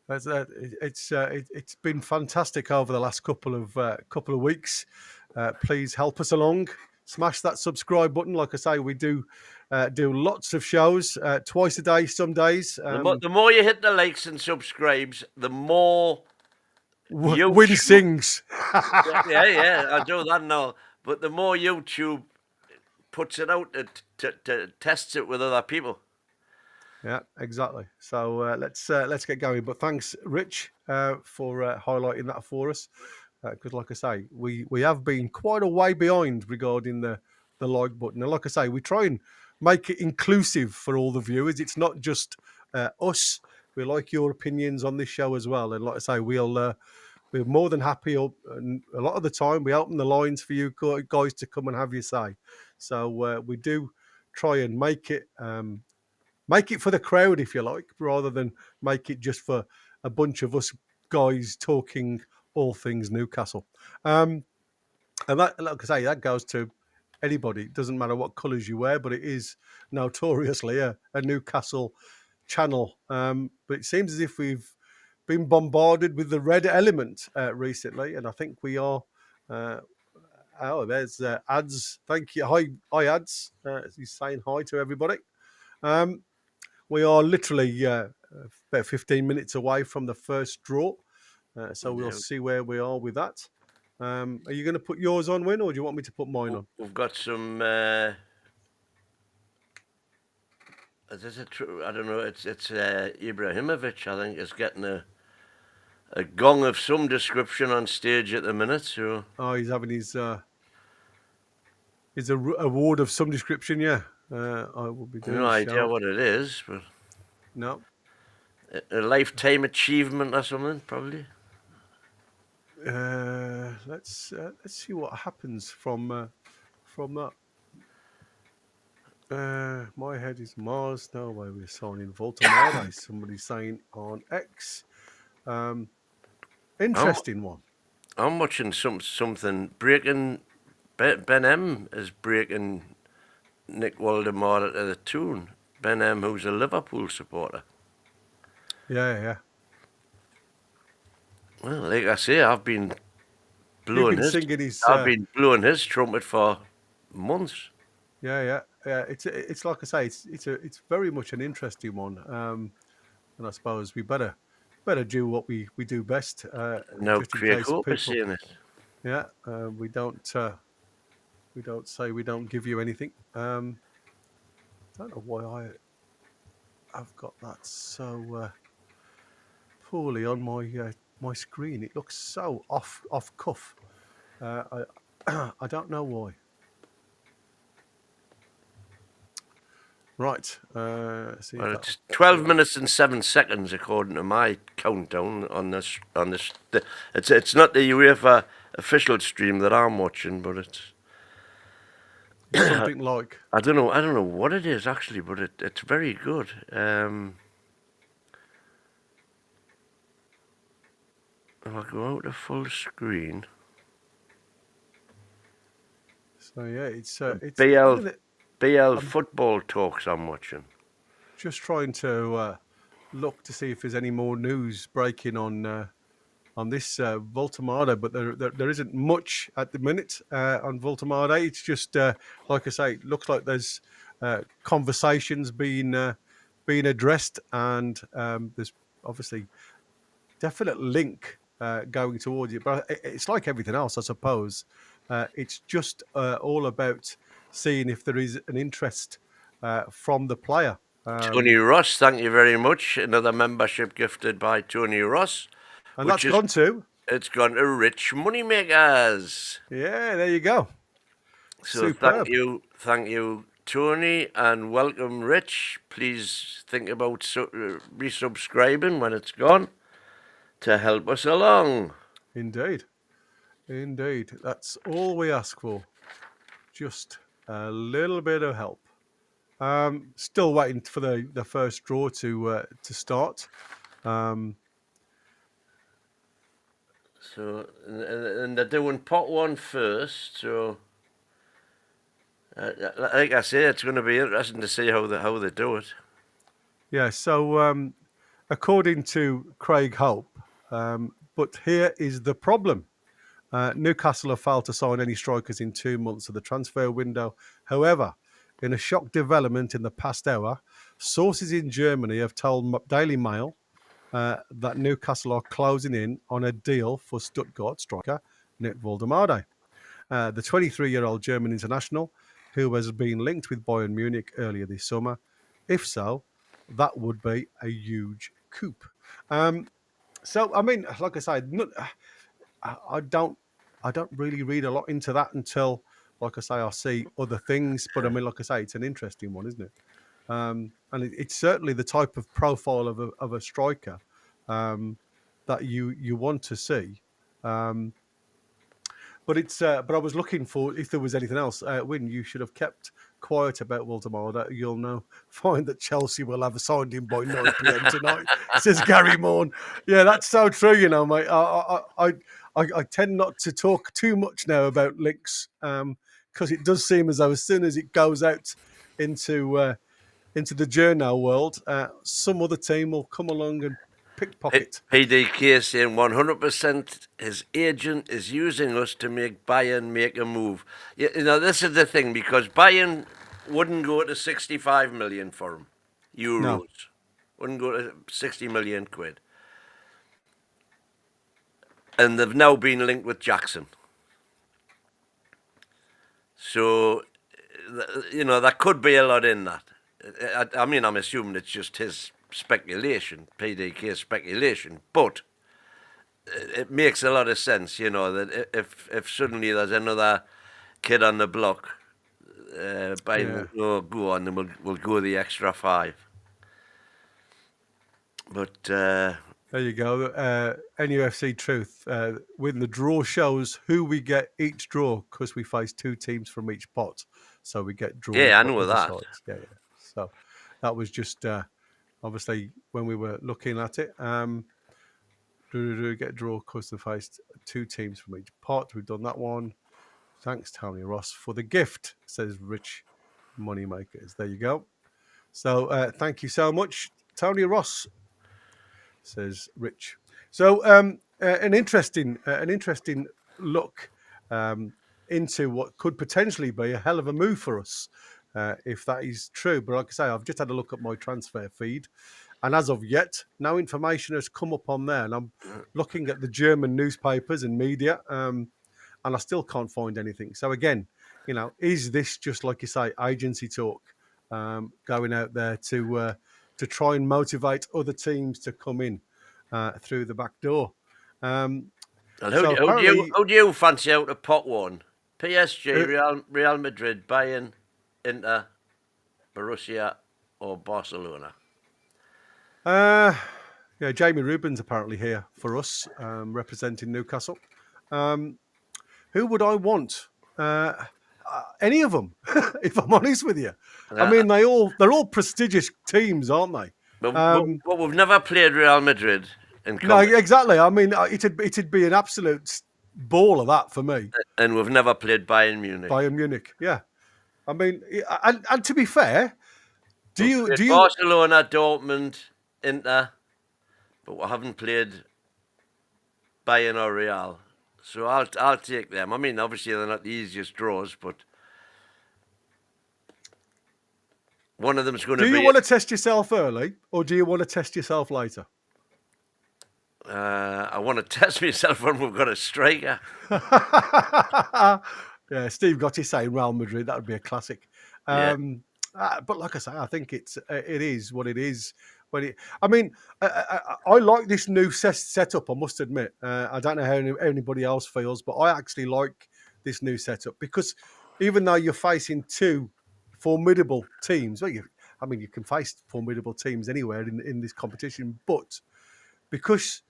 It's been fantastic over the last couple of weeks. Please help us along. Smash that subscribe button. Like I say, we do lots of shows twice a day, some days. The more you hit the likes and subscribes, the more Win sings. yeah, I do that now. But the more YouTube puts it out to tests it with other people. Yeah, exactly. So let's get going. But thanks, Rich, for highlighting that for us. Because, like I say, we have been quite a way behind regarding the like button. And like I say, we try and make it inclusive for all the viewers. It's not just us. We like your opinions on this show as well. And like I say, we're more than happy. And a lot of the time, we open the lines for you guys to come and have your say. So we do try and make it for the crowd, if you like, rather than make it just for a bunch of us guys talking all things Newcastle. And that, like I say, that goes to anybody. It doesn't matter what colours you wear, but it is notoriously a Newcastle channel. But it seems as if we've been bombarded with the red element recently, and I think we are. There's Ads. Thank you. Hi Ads. He's saying hi to everybody. We are literally about 15 minutes away from the first draw. So we'll see where we are with that. Are you going to put yours on, Win, or do you want me to put mine on? We've got some is it true? I don't know. It's Ibrahimovic. I think is getting a gong of some description on stage at the minute. So he's having his award of some description. Yeah, I will be doing. no a idea shout. what it is, but No. a lifetime achievement or something, probably. Let's see what happens from that. My head is Mars. No way we're signing Woltemade. Somebody's saying on X. Interesting one. I'm watching something breaking. Ben M is breaking Nick Waldemar to the Toon. Ben M, who's a Liverpool supporter. Yeah. Well, like I say, I've been blowing I've been blowing his trumpet for months. Yeah. It's like I say, it's very much an interesting one. And I suppose we better do what we do best. No, just in Craig case Hope people, is saying it. Yeah, we don't say we don't give you anything. I don't know why I've got that so poorly on my screen. It looks so off cuff. I don't know why. Right. Well, it's 12 minutes and 7 seconds according to my countdown on this. It's not the UEFA official stream that I'm watching, but it's something like I don't know what it is actually, but it's very good. If I go out to full screen. So yeah, it's BL football talks I'm watching. Just trying to look to see if there's any more news breaking on this Woltemade, but there isn't much at the minute on Woltemade. It's just like I say, it looks like there's conversations being addressed, and there's obviously definite link going towards it. But it's like everything else, I suppose. It's just all about seeing if there is an interest from the player. Tony Ross, thank you very much. Another membership gifted by Tony Ross. And that's gone to? It's gone to Rich Moneymakers. Yeah, there you go. So superb. Thank you, Tony, and welcome, Rich. Please think about resubscribing when it's gone to help us along. Indeed. That's all we ask for. Just a little bit of help. Still waiting for the first draw to start. So, and they're doing pot one first. So, like I say, it's going to be interesting to see how they do it. Yeah. So, according to Craig Hope, but here is the problem. Newcastle have failed to sign any strikers in 2 months of the transfer window. However, in a shock development in the past hour, sources in Germany have told Daily Mail that Newcastle are closing in on a deal for Stuttgart striker Nick Woltemade. The 23-year-old German international, who has been linked with Bayern Munich earlier this summer. If so, that would be a huge coup. So, I mean, like I said, I don't really read a lot into that until, like I say, I see other things. But I mean, like I say, it's an interesting one, isn't it? And it's certainly the type of profile of a striker that you want to see. But I was looking for if there was anything else. Win, you should have kept quiet about Woltemade. You'll find that Chelsea will have signed him by 9 p.m. tonight, says Gary Morn. Yeah, that's so true, mate. I tend not to talk too much now about links because it does seem as though as soon as it goes out into the journal world, some other team will come along and pickpocket. PDK saying 100% his agent is using us to make Bayern make a move. This is the thing, because Bayern wouldn't go to 65 million for him. Euros. No. Wouldn't go to 60 million quid. And they've now been linked with Jackson. So, there could be a lot in that. I mean, I'm assuming it's just his speculation, PDK speculation, but it makes a lot of sense, you know, that if suddenly there's another kid on the block, Bayern will go on and we'll go the extra 5. But there you go. NUFC Truth. When the draw shows who we get each draw, because we face 2 teams from each pot, so we get drawn. Yeah, I for know other that. sides. Yeah. So that was just obviously when we were looking at it. Get draw because they faced 2 teams from each pot. We've done that one. Thanks, Tony Ross, for the gift, says Rich Moneymakers. There you go. So thank you so much, Tony Ross, says Rich. So an interesting look into what could potentially be a hell of a move for us if that is true. But like I say, I've just had a look at my transfer feed, and as of yet, no information has come up on there. And I'm looking at the German newspapers and media, and I still can't find anything. So again, you know, is this just like you say, agency talk, going out there to try and motivate other teams to come in through the back door? And who do you fancy out of pot 1? PSG, Real Madrid, Bayern, Inter, Borussia, or Barcelona? Yeah, Jamie Rubin's apparently here for us, representing Newcastle. Who would I want? Any of them, if I'm honest with you. I mean, they're all prestigious teams, aren't they? But we've never played Real Madrid. No, exactly. I mean, it'd be an absolute ball of that for me. And we've never played Bayern Munich. Bayern Munich, yeah. I mean, and to be fair, do you Barcelona, Dortmund, Inter, but we haven't played Bayern or Real. So I'll take them. I mean, obviously they're not the easiest draws, but one of them's going to be... Do you want to test yourself early, or do you want to test yourself later? I want to test myself when we've got a striker. Yeah, Steve Gotti saying Real Madrid, that would be a classic. But like I say, I think it is what it is. I like this new setup, I must admit. I don't know how anybody else feels, but I actually like this new setup because even though you're facing 2 formidable teams, you can face formidable teams anywhere in this competition, but because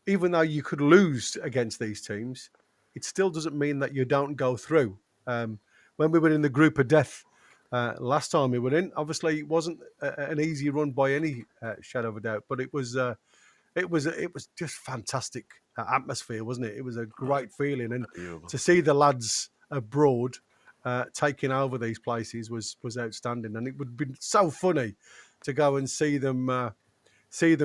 even though you could lose against these teams, it still doesn't mean that you don't go through. When we were in the group of death last time we were in, obviously it wasn't an easy run by any shadow of a doubt, but it was just fantastic atmosphere, wasn't it? It was a great feeling, and to see the lads abroad taking over these places was outstanding, and it would have been so funny to go and see them in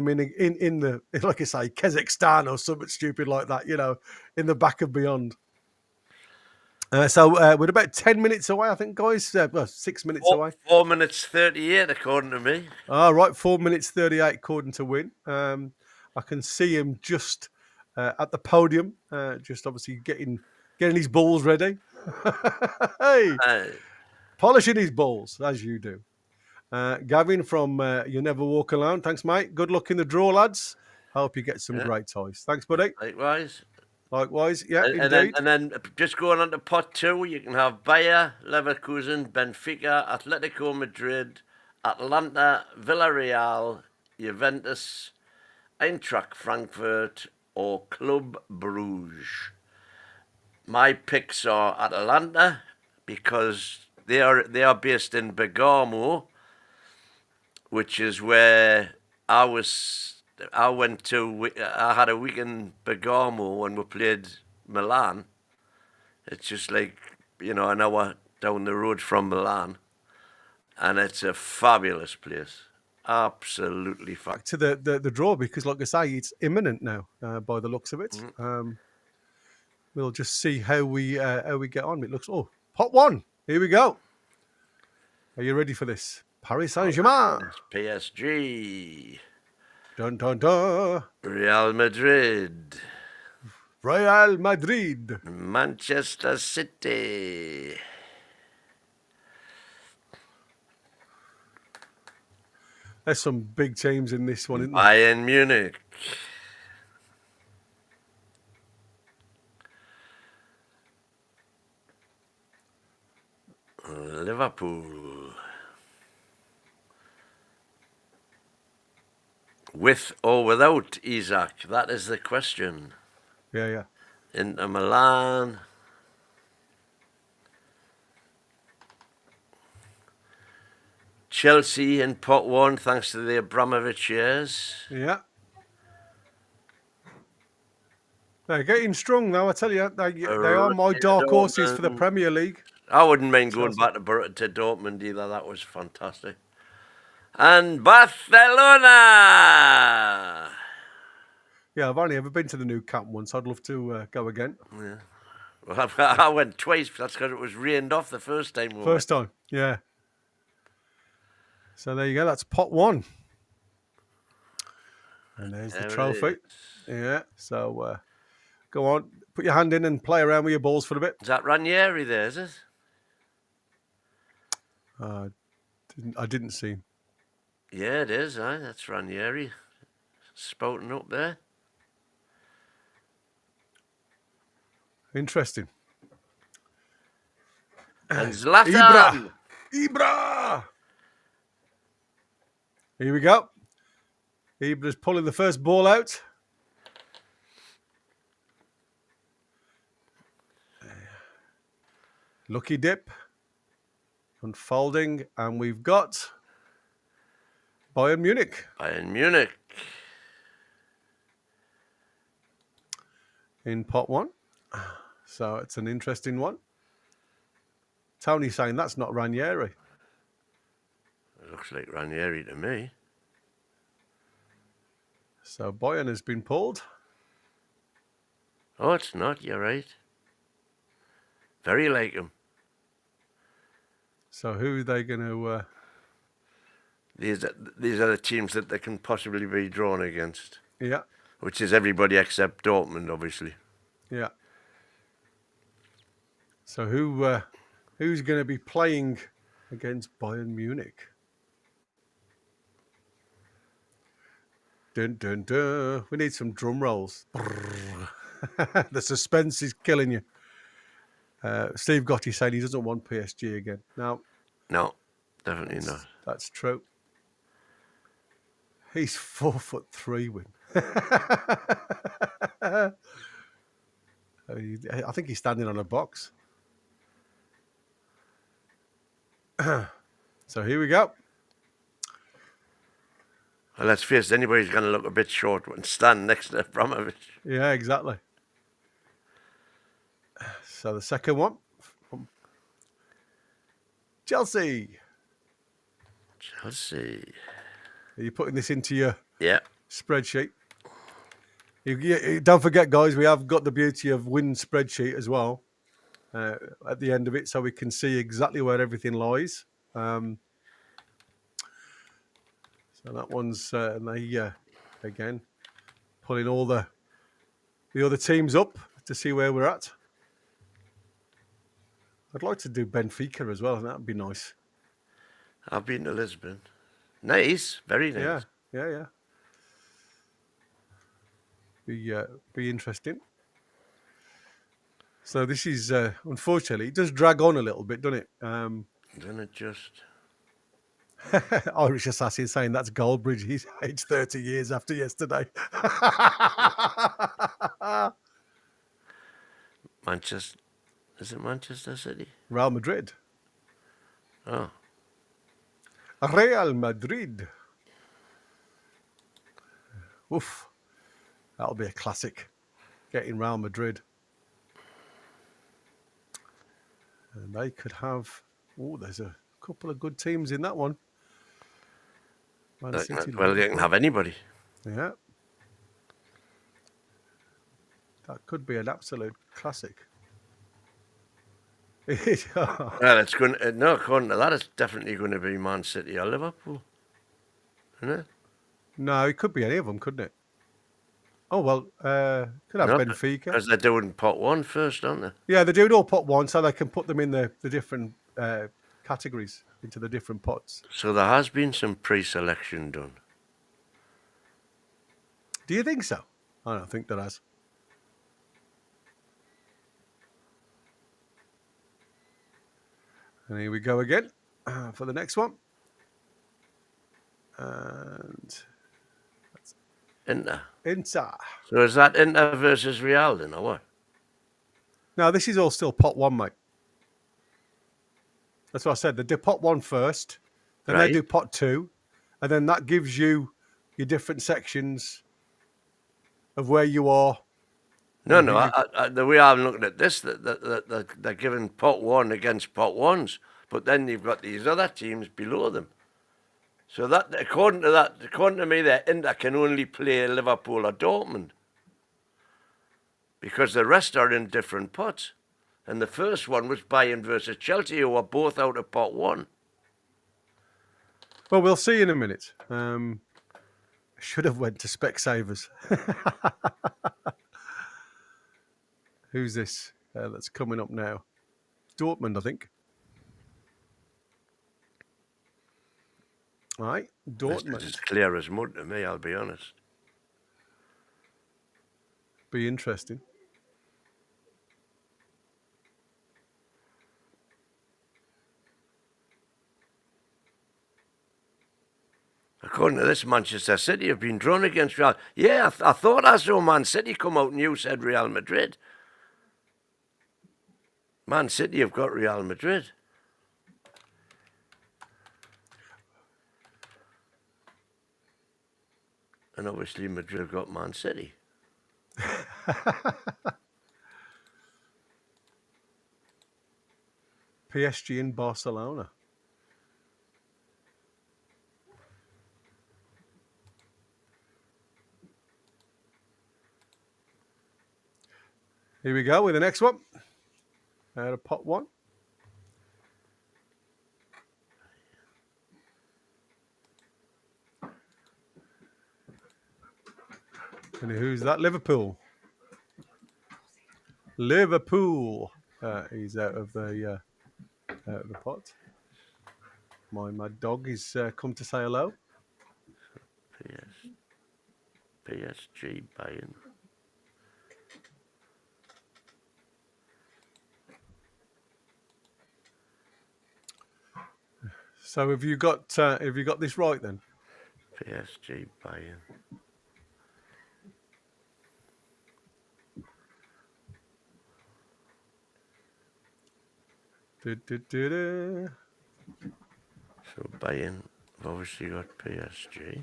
the, like I say, Kazakhstan or something stupid like that, you know, in the back of beyond. So we're about 10 minutes away, I think, guys. 6 minutes away. 4 minutes 38, according to me. All right, 4 minutes 38, according to Win. I can see him just at the podium, just obviously getting his balls ready. Hey, polishing his balls, as you do. Gavin from You Never Walk Alone. Thanks, mate. Good luck in the draw, lads. Hope you get some great toys. Thanks, buddy. Likewise, yeah, indeed. And then just going on to pot 2, you can have Bayer, Leverkusen, Benfica, Atletico Madrid, Atlanta, Villarreal, Juventus, Eintracht Frankfurt, or Club Bruges. My picks are Atalanta because they are based in Bergamo, which is where I had a week in Bergamo when we played Milan. It's just like, you know, an hour down the road from Milan. And it's a fabulous place. Absolutely fabulous. Back to the draw, because like I say, it's imminent now by the looks of it. We'll just see how we get on. It looks, pot 1. Here we go. Are you ready for this? Paris Saint-Germain. PSG. Dun, dun, dun. Real Madrid. Manchester City. There's some big teams in this one, isn't there? Bayern Munich. Liverpool. With or without Isak? That is the question. Yeah. Inter Milan. Chelsea in pot 1, thanks to the Abramovich shares. Yeah. They're getting strong now, I tell you. They are my dark horses for the Premier League. I wouldn't mind going back to Dortmund either. That was fantastic. And Barcelona. Yeah, I've only ever been to the new camp once. I'd love to go again. Yeah. Well, I went twice. That's because it was rained off the first time. First time, yeah. So there you go. That's pot 1. And there's the trophy. Yeah. So go on, put your hand in and play around with your balls for a bit. Is that Ranieri there, is it? I didn't see him. Yeah, it is. That's Ranieri. Spouting up there. Interesting. And Zlatan. Ibra. Here we go. Ibra's pulling the first ball out. Lucky dip. Unfolding. And we've got Bayern Munich. Bayern Munich. In pot 1. So it's an interesting one. Tony's saying that's not Ranieri. It looks like Ranieri to me. So Bayern has been pulled. Oh, it's not. You're right. Very like him. So who are they going to... These are the teams that they can possibly be drawn against. Yeah. Which is everybody except Dortmund, obviously. Yeah. So who's going to be playing against Bayern Munich? Dun, dun, dun. We need some drum rolls. The suspense is killing you. Steve Gotti saying he doesn't want PSG again. No, definitely not. That's true. He's 4'3", Win. I think he's standing on a box. So here we go. Well, let's face it, anybody's going to look a bit short and stand next to Abramovich. Yeah, exactly. So the second one. Chelsea. Are you putting this into your spreadsheet? You don't forget, guys, we have got the beauty of Win spreadsheet as well at the end of it, so we can see exactly where everything lies. So that one's again pulling all the other teams up to see where we're at. I'd like to do Benfica as well. That'd be nice. I've been to Lisbon. Nice, very nice. Yeah. Be interesting. So this is unfortunately it does drag on a little bit, doesn't it? Doesn't it just? Irish Assassin saying that's Goldbridge. He's aged 30 years after yesterday. Manchester. Is it Manchester City? Real Madrid. Oh. Real Madrid. Oof. That'll be a classic. Getting Real Madrid. And they could have... Oh, there's a couple of good teams in that one. Well, they can have anybody. Yeah. That could be an absolute classic. Well, it's going. No, according to that, it's definitely going to be Man City or Liverpool, isn't it? No, it could be any of them, couldn't it? Oh well, could have Benfica because they're doing pot 1 first, aren't they? Yeah, they're doing all pot 1, so they can put them in the different categories. the different pots. So there has been some pre-selection done. Do you think so? I don't think there has. And here we go again for the next one. And Inter. Inter. So is that Inter versus Real then, or what? Now, this is all still pot one, mate. That's what I said. They do pot one first, then Right. they do pot two, and then that gives you your different sections of where you are. No, the way I'm looking at this, they're giving pot one against pot ones, but then you've got these other teams below them. So that, according to me, that Inter can only play Liverpool or Dortmund because the rest are in different pots. And the first one was Bayern versus Chelsea, who were both out of pot one. Well, we'll see in a minute. I should have went to Specsavers. Who's this that's coming up now? Dortmund, I think. All right, Dortmund. It's clear as mud to me, I'll be honest. Be interesting. According to this, Manchester City have been drawn against Real. Yeah, I thought I saw Man City come out and you said Real Madrid. Man City have got Real Madrid. And obviously Madrid have got Man City. PSG and Barcelona. Here we go with the next one. Out of pot one. And who's that? Liverpool. Liverpool. He's out of the pot. My mad dog is come to say hello. PSG Bayern. So have you got this right then? PSG Bayern. So Bayern have obviously got PSG.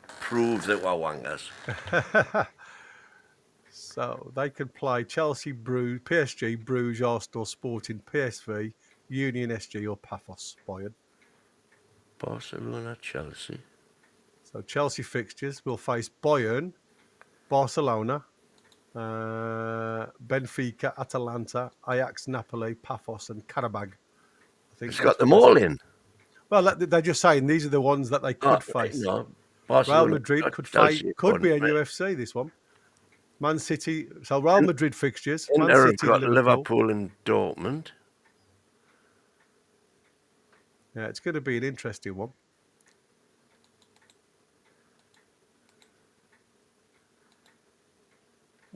Prove that we're wangers. So they could play Chelsea, Bruges, PSG, Bruges, Arsenal, Sporting, PSV, Union SG or Paphos, Bayern. Barcelona, Chelsea. So Chelsea fixtures will face Bayern, Barcelona, Benfica, Atalanta, Ajax, Napoli, Paphos and Karabag. I think It's got them all in. Well, they're just saying these are the ones that they could face. No, Real Madrid could be a UFC, this one. Man City, so Real Madrid fixtures. Man Inter have City, got Liverpool and Dortmund. Yeah, it's going to be an interesting one.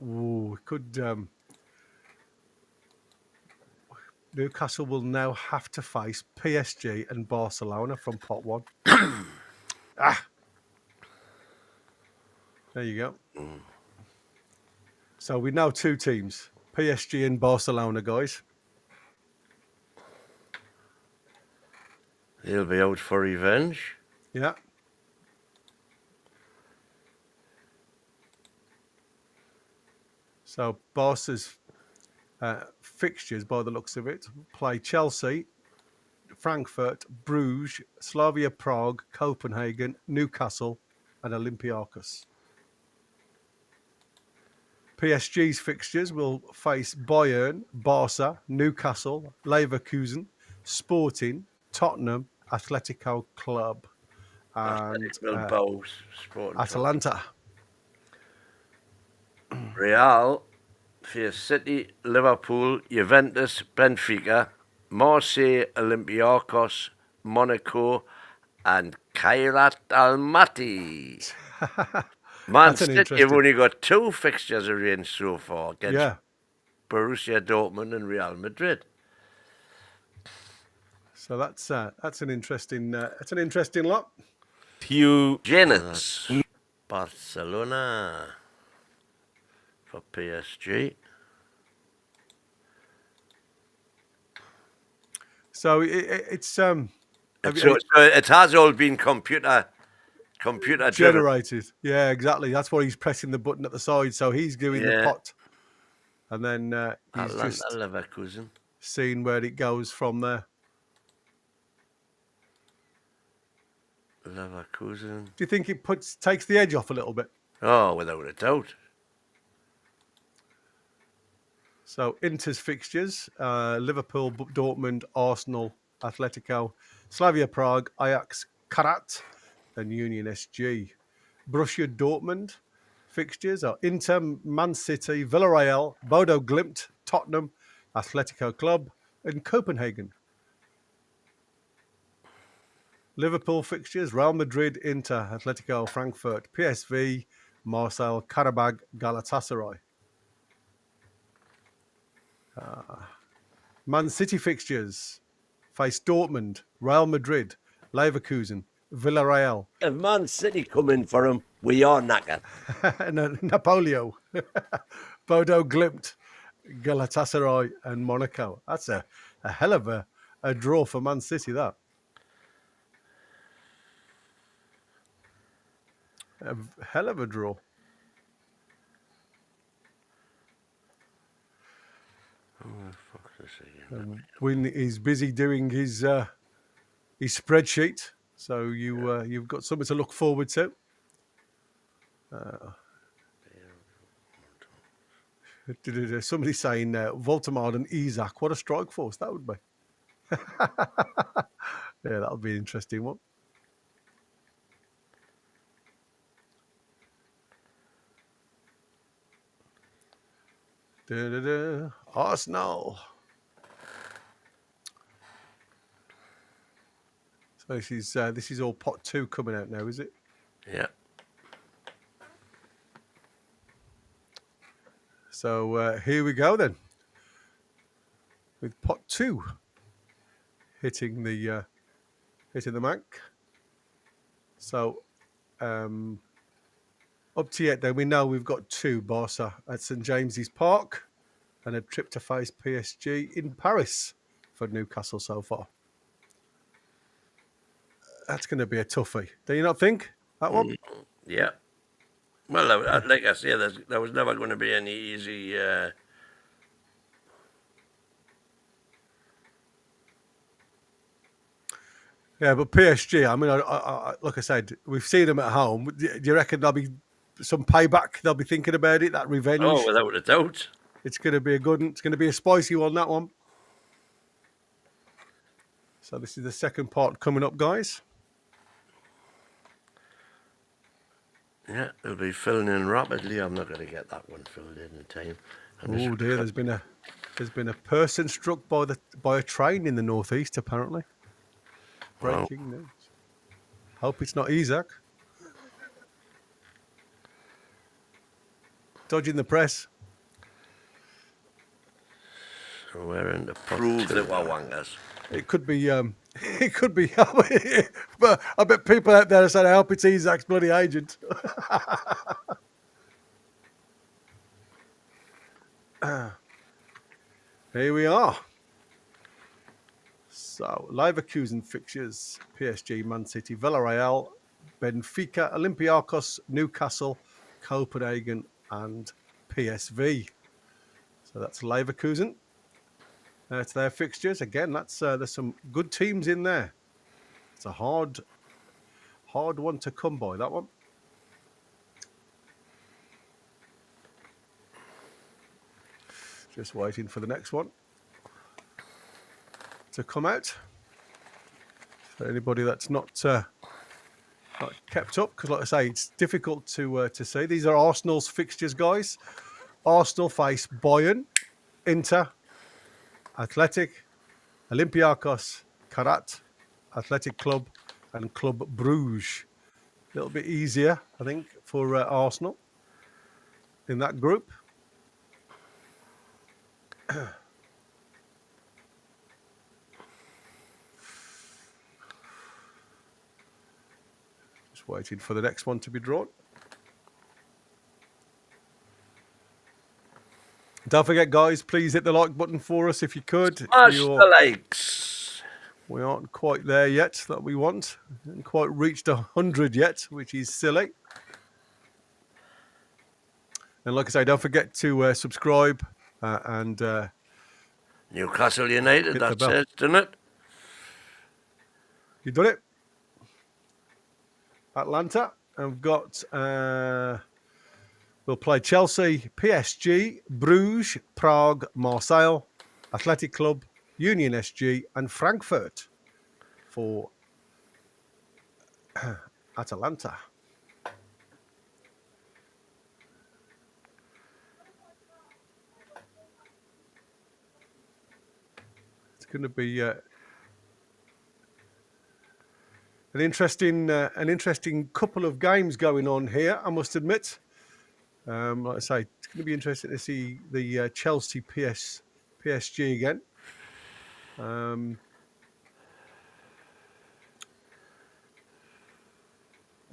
Ooh, could Newcastle will now have to face PSG and Barcelona from pot one. There you go. So we know two teams, PSG and Barcelona, guys. He'll be out for revenge. Yeah. So Barca's fixtures, by the looks of it, play Chelsea, Frankfurt, Bruges, Slavia Prague, Copenhagen, Newcastle, and Olympiacos. PSG's fixtures will face Bayern, Barca, Newcastle, Leverkusen, Sporting, Tottenham, Atletico Club, and Sport. Atalanta. Real face City, Liverpool, Juventus, Benfica, Marseille, Olympiacos, Monaco, and Kairat Almaty. Man That's an City have interesting. only got 2 fixtures arranged so far against Yeah. Borussia Dortmund and Real Madrid. So that's an interesting lot. Janets, Barcelona for PSG. So it's So it has all been computer driven. generated. Yeah, exactly. That's why he's pressing the button at the side. So he's doing the Yeah. pot, and then he's Atlanta, just Leverkusen. seeing where it goes from there. Leverkusen. Do you think it takes the edge off a little bit? Oh, without a doubt. So Inter's fixtures: Liverpool, Dortmund, Arsenal, Atletico, Slavia Prague, Ajax, Karat, and Union SG. Borussia Dortmund fixtures are Inter, Man City, Villarreal, Bodo Glimt, Tottenham, Atletico Club, and Copenhagen. Liverpool fixtures: Real Madrid, Inter, Atletico, Frankfurt, PSV, Marseille, Karabag, Galatasaray. Man City fixtures face Dortmund, Real Madrid, Leverkusen, Villarreal, If Man City come in for him, we are knackered. and Napolio, Bodo Glimt, Galatasaray, and Monaco. That's a hell of a draw for Man City, that. A hell of a draw. When he's busy doing his spreadsheet, so you've got something to look forward to. Somebody saying Woltemade and Isak. What a strike force that would be. Yeah, that would be an interesting one. Arsenal. So this is all pot 2 coming out now, is it? Yeah. So here we go then, with pot 2 hitting the mark. So up to yet, then we know we've got 2 Barca at St James's Park, and a trip to face PSG in Paris for Newcastle so far. That's going to be a toughie. Do you not think that one? Yeah. Well, like I say, there was never going to be any easy. Yeah, but PSG. I mean, I, like I said, we've seen them at home. Do you reckon there'll be some payback? They'll be thinking about it. That revenge. Oh, without a doubt. It's going to be a good one. It's going to be a spicy one, that one. So this is the second part coming up, guys. Yeah, it'll be filling in rapidly. I'm not going to get that one filled in time. Oh dear, there's been a person struck by a train in the northeast, apparently. Breaking news. Hope it's not Isak. Dodging the press. So we're in the prove that we're wangers. It could be. It could be. But I bet people out there are saying, "I hope it's Isak's bloody agent." Here we are. So, Leverkusen fixtures: PSG, Man City, Villarreal, Benfica, Olympiacos, Newcastle, Copenhagen, and PSV. So that's Leverkusen. That's their fixtures. Again, that's there's some good teams in there. It's a hard one to come by, that one. Just waiting for the next one to come out. For anybody that's not kept up, because like I say, it's difficult to see. These are Arsenal's fixtures, guys. Arsenal face Bayern, Inter, Athletic, Olympiacos, Karat, Athletic Club, and Club Bruges. A little bit easier, I think, for Arsenal in that group. Just waiting for the next one to be drawn. Don't forget, guys, please hit the like button for us if you could. Smash the likes. We aren't quite there yet that we want. We haven't quite reached 100 yet, which is silly. And like I say, don't forget to subscribe and Newcastle United, that's it, isn't it? you done it. Atlanta. And we've got, we'll play Chelsea, PSG, Bruges, Prague, Marseille, Athletic Club, Union SG, and Frankfurt for Atalanta. It's going to be an interesting couple of games going on here, I must admit. Like I say, it's going to be interesting to see the Chelsea PSG again.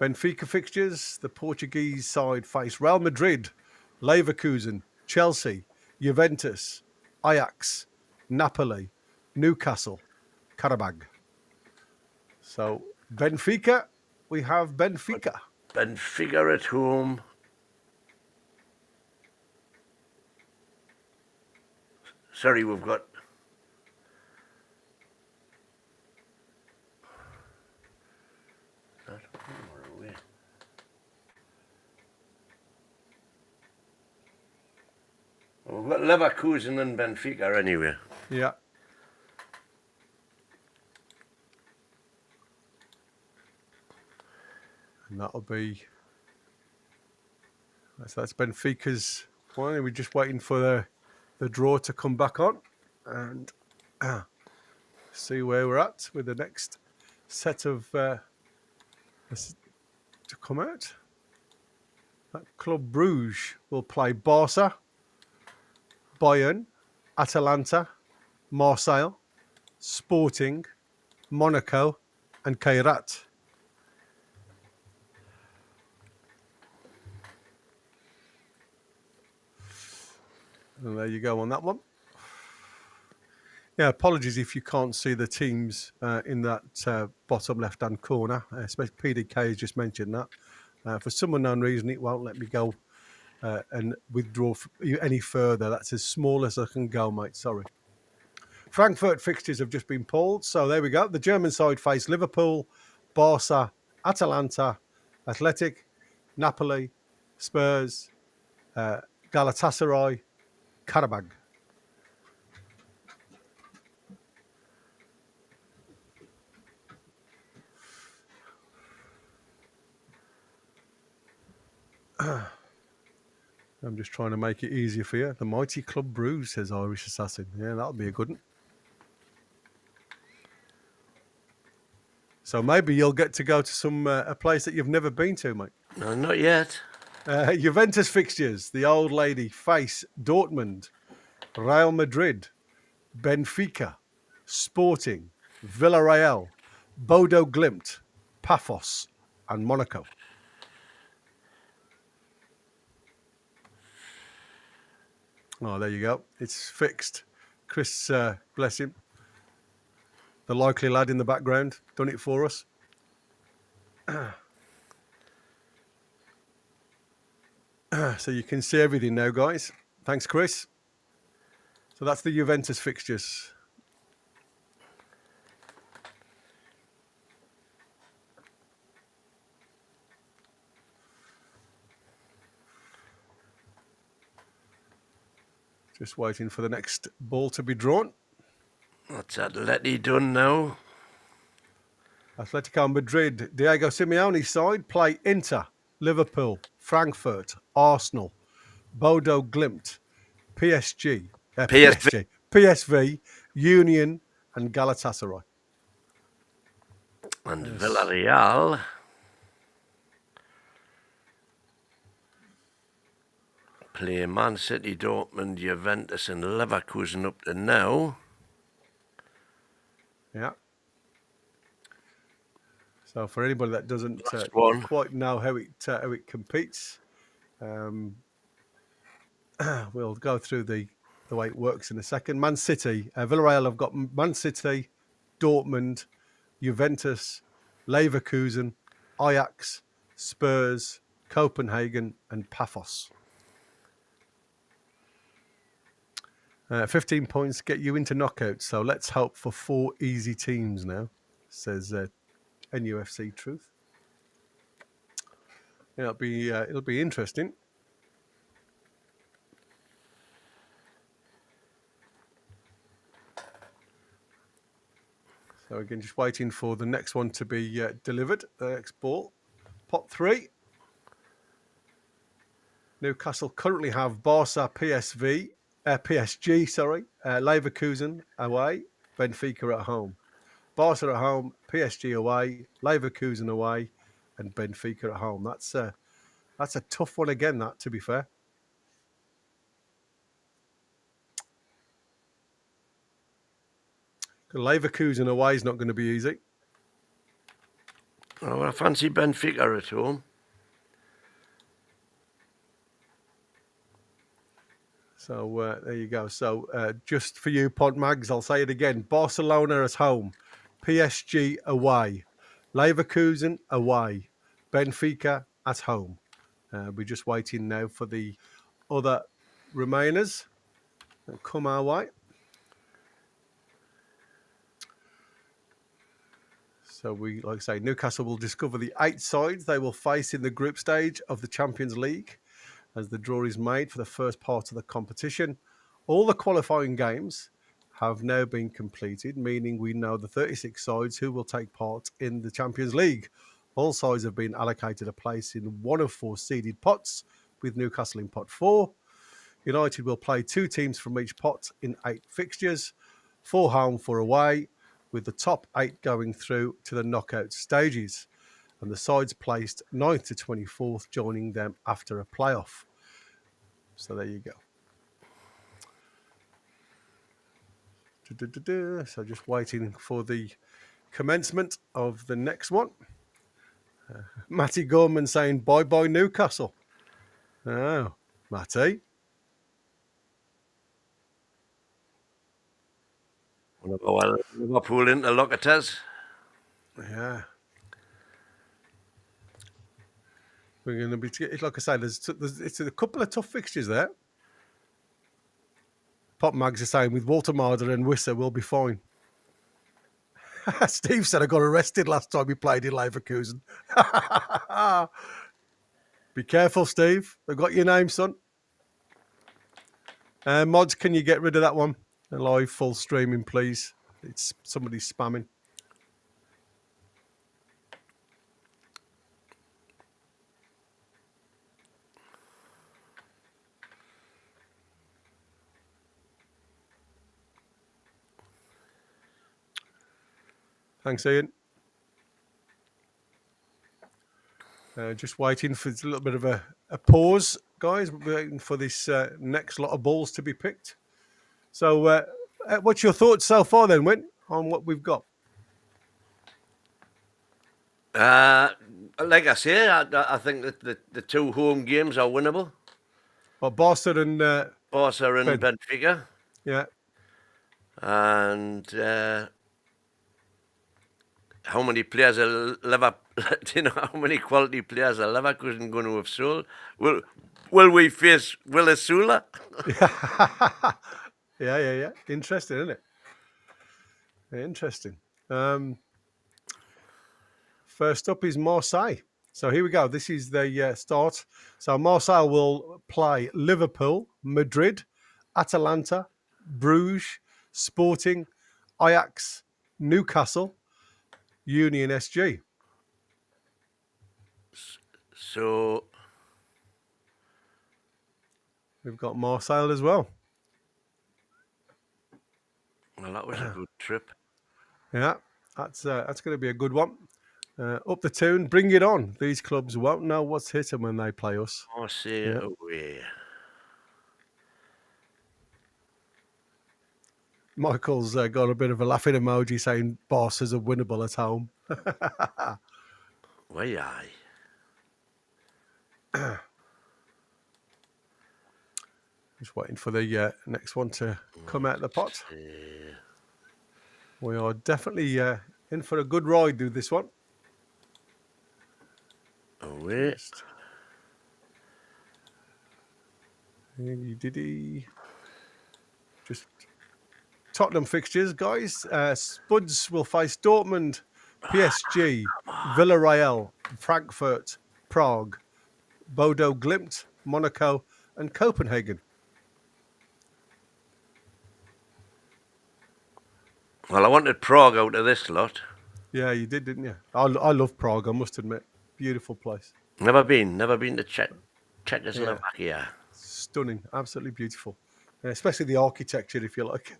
Benfica fixtures, the Portuguese side face Real Madrid, Leverkusen, Chelsea, Juventus, Ajax, Napoli, Newcastle, Karabag. So Benfica, we have Benfica. Benfica at home. Sorry, we've got... We've got Leverkusen and Benfica anyway. Yeah. And that'll be... So that's Benfica's one. We're just waiting for the draw to come back on and see where we're at with the next set of to come out. That Club Bruges will play Barca, Bayern, Atalanta, Marseille, Sporting, Monaco, and Kairat. And there you go on that one. Yeah, apologies if you can't see the teams in that bottom left-hand corner. Especially PDK has just mentioned that. For some unknown reason, it won't let me go and withdraw any further. That's as small as I can go, mate. Sorry. Frankfurt fixtures have just been pulled. So there we go. The German side face Liverpool, Barca, Atalanta, Athletic, Napoli, Spurs, Galatasaray, Karabag. I'm just trying to make it easier for you. The mighty Club Bruges, says Irish Assassin. Yeah, that'll be a good one. So maybe you'll get to go to some a place that you've never been to, mate. No, not yet. Juventus fixtures. The old lady face Dortmund, Real Madrid, Benfica, Sporting, Villarreal, Bodo Glimt, Paphos, and Monaco. Oh, there you go. It's fixed. Chris, bless him. The likely lad in the background, done it for us. So you can see everything now, guys. Thanks, Chris. So that's the Juventus fixtures. Just waiting for the next ball to be drawn. What's Atleti done now? Atletico Madrid, Diego Simeone's side play Inter, Liverpool, Frankfurt, Arsenal, Bodo Glimt, PSG, PSV. PSV, Union, and Galatasaray. And Villarreal. Play Man City, Dortmund, Juventus, and Leverkusen up to now. Yeah. So for anybody that doesn't quite know how it competes, we'll go through the way it works in a second. Man City, Villarreal have got Man City, Dortmund, Juventus, Leverkusen, Ajax, Spurs, Copenhagen, and Paphos. 15 points get you into knockouts. So let's hope for 4 easy teams now, says NUFC Truth. Yeah, it'll be interesting. So again, just waiting for the next one to be delivered. The next ball, pot 3. Newcastle currently have Barca, PSG, Leverkusen away, Benfica at home. Barca at home, PSG away, Leverkusen away, and Benfica at home. That's a tough one again, that, to be fair. Leverkusen away is not going to be easy. Oh, I fancy Benfica at home. So there you go. So just for you, Pod Mags, I'll say it again. Barcelona at home, PSG away, Leverkusen away, Benfica at home. We're just waiting now for the other remainers that come our way. So like I say, Newcastle will discover the 8 sides they will face in the group stage of the Champions League as the draw is made for the first part of the competition. All the qualifying games have now been completed, meaning we know the 36 sides who will take part in the Champions League. All sides have been allocated a place in one of 4 seeded pots, with Newcastle in pot 4. United will play 2 teams from each pot in 8 fixtures, 4 home, 4 away, with the top 8 going through to the knockout stages, and the sides placed 9th to 24th joining them after a playoff. So there you go. So just waiting for the commencement of the next one. Matty Gorman saying bye-bye Newcastle. Oh, Matty. Well, Liverpool interlocutors. Yeah. We're going to be, like I say, it's a couple of tough fixtures there. Pop Mags are saying with Woltemade and Wissa, we'll be fine. Steve said I got arrested last time we played in Leverkusen. Be careful, Steve. They've got your name, son. Mods, can you get rid of that one? A live full streaming, please. It's somebody spamming. Thanks, Ian. Just waiting for a little bit of a pause, guys. We're waiting for this next lot of balls to be picked. So what's your thoughts so far then, Win, on what we've got? Like I say, I think that the 2 home games are winnable. Well, Barca and Benfica. Yeah. And how many players are how many quality players are Leverkusen going to have sold? Will we face Willa Sula? Yeah. Interesting, isn't it? Interesting. First up is Marseille. So here we go. This is the start. So Marseille will play Liverpool, Madrid, Atalanta, Bruges, Sporting, Ajax, Newcastle, Union SG. So We've got Marseille as well. Well, that was a good trip. Yeah, that's going to be a good one. Up the Toon, bring it on. These clubs won't know what's hit them when they play us. Marseille away. Michael's got a bit of a laughing emoji saying Barca's are winnable at home. Why, aye. Just waiting for the next one to come out of the pot. We are definitely in for a good ride with this one. Away. Just Tottenham fixtures, guys. Spuds will face Dortmund, PSG, Villarreal, Frankfurt, Prague, Bodo Glimt, Monaco, and Copenhagen. Well, I wanted Prague out of this lot. Yeah, you did, didn't you? I love Prague, I must admit. Beautiful place. Never been to Czechoslovakia. Stunning, absolutely beautiful. Especially the architecture, if you like.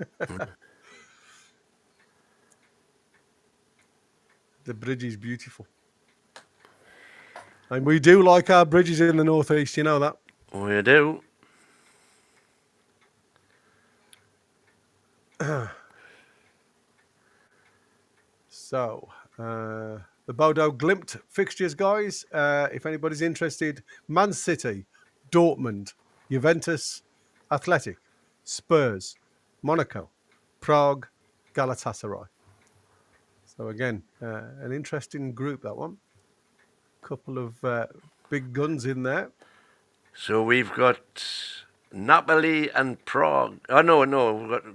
The bridge is beautiful. And we do like our bridges in the northeast, you know that? We do. So, the Bodo Glimt fixtures, guys. If anybody's interested, Man City, Dortmund, Juventus, Athletic, Spurs, Monaco, Prague, Galatasaray. So again, an interesting group, that one. Couple of big guns in there. So we've got Napoli and Prague. Oh, no,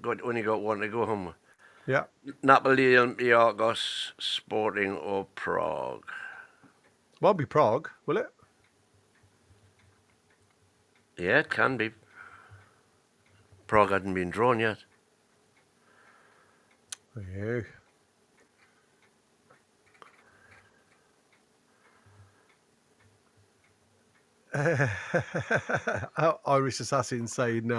we've only got one to go home. Yeah. Napoli, Olympiacos, Sporting or Prague? Won't be Prague, will it? Yeah, it can be. Prague hadn't been drawn yet. Yeah. Irish Assassin saying,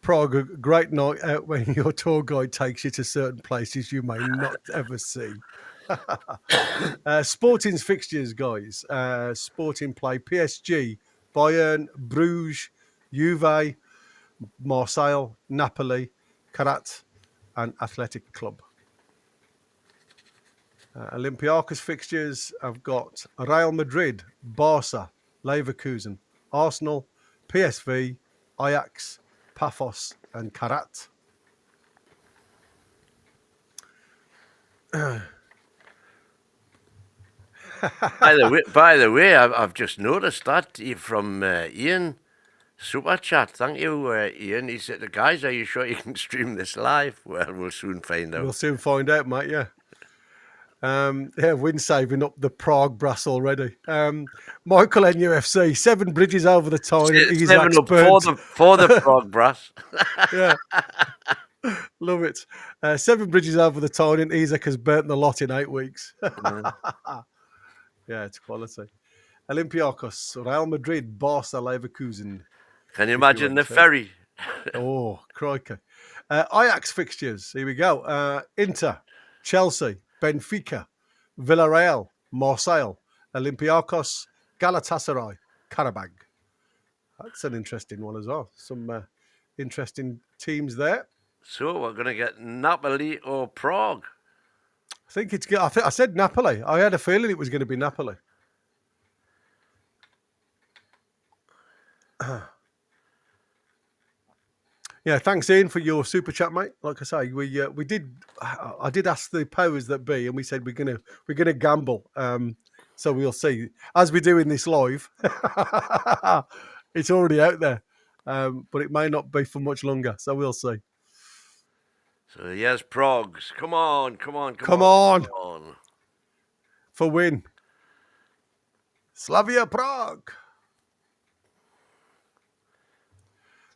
Prague, a great night out when your tour guide takes you to certain places you may not ever see. Sporting's fixtures, guys. Sporting play PSG, Bayern, Bruges, Juve, Marseille, Napoli, Karat, and Athletic Club. Olympiacos fixtures, I've got Real Madrid, Barca, Leverkusen, Arsenal, PSV, Ajax, Paphos, and Karat. By the way, I've just noticed that from Ian Super Chat. Thank you, Ian. He said, "The guys, are you sure you can stream this live?" Well, we'll soon find out. We'll soon find out, mate. Yeah. Win saving up the Prague brass already. Michael NUFC, 7 bridges over the Tyne. Seven up for the Prague brass. Yeah. Love it. 7 bridges over the Tyne, and Isak has burnt the lot in 8 weeks. Yeah, it's quality. Olympiacos, Real Madrid, Barca, Leverkusen. Can you imagine the ferry? Oh, crikey. Ajax fixtures. Here we go. Inter, Chelsea, Benfica, Villarreal, Marseille, Olympiacos, Galatasaray, Karabag. That's an interesting one as well. Some interesting teams there. So we're going to get Napoli or Prague. I think it's. I said Napoli. I had a feeling it was going to be Napoli. Yeah, thanks, Ian, for your super chat, mate. Like I say, we did. I did ask the powers that be, and we said we're gonna gamble. So we'll see as we do in this live. It's already out there, but it may not be for much longer. So we'll see. So yes, Progs. Come on. For win. Slavia Prague.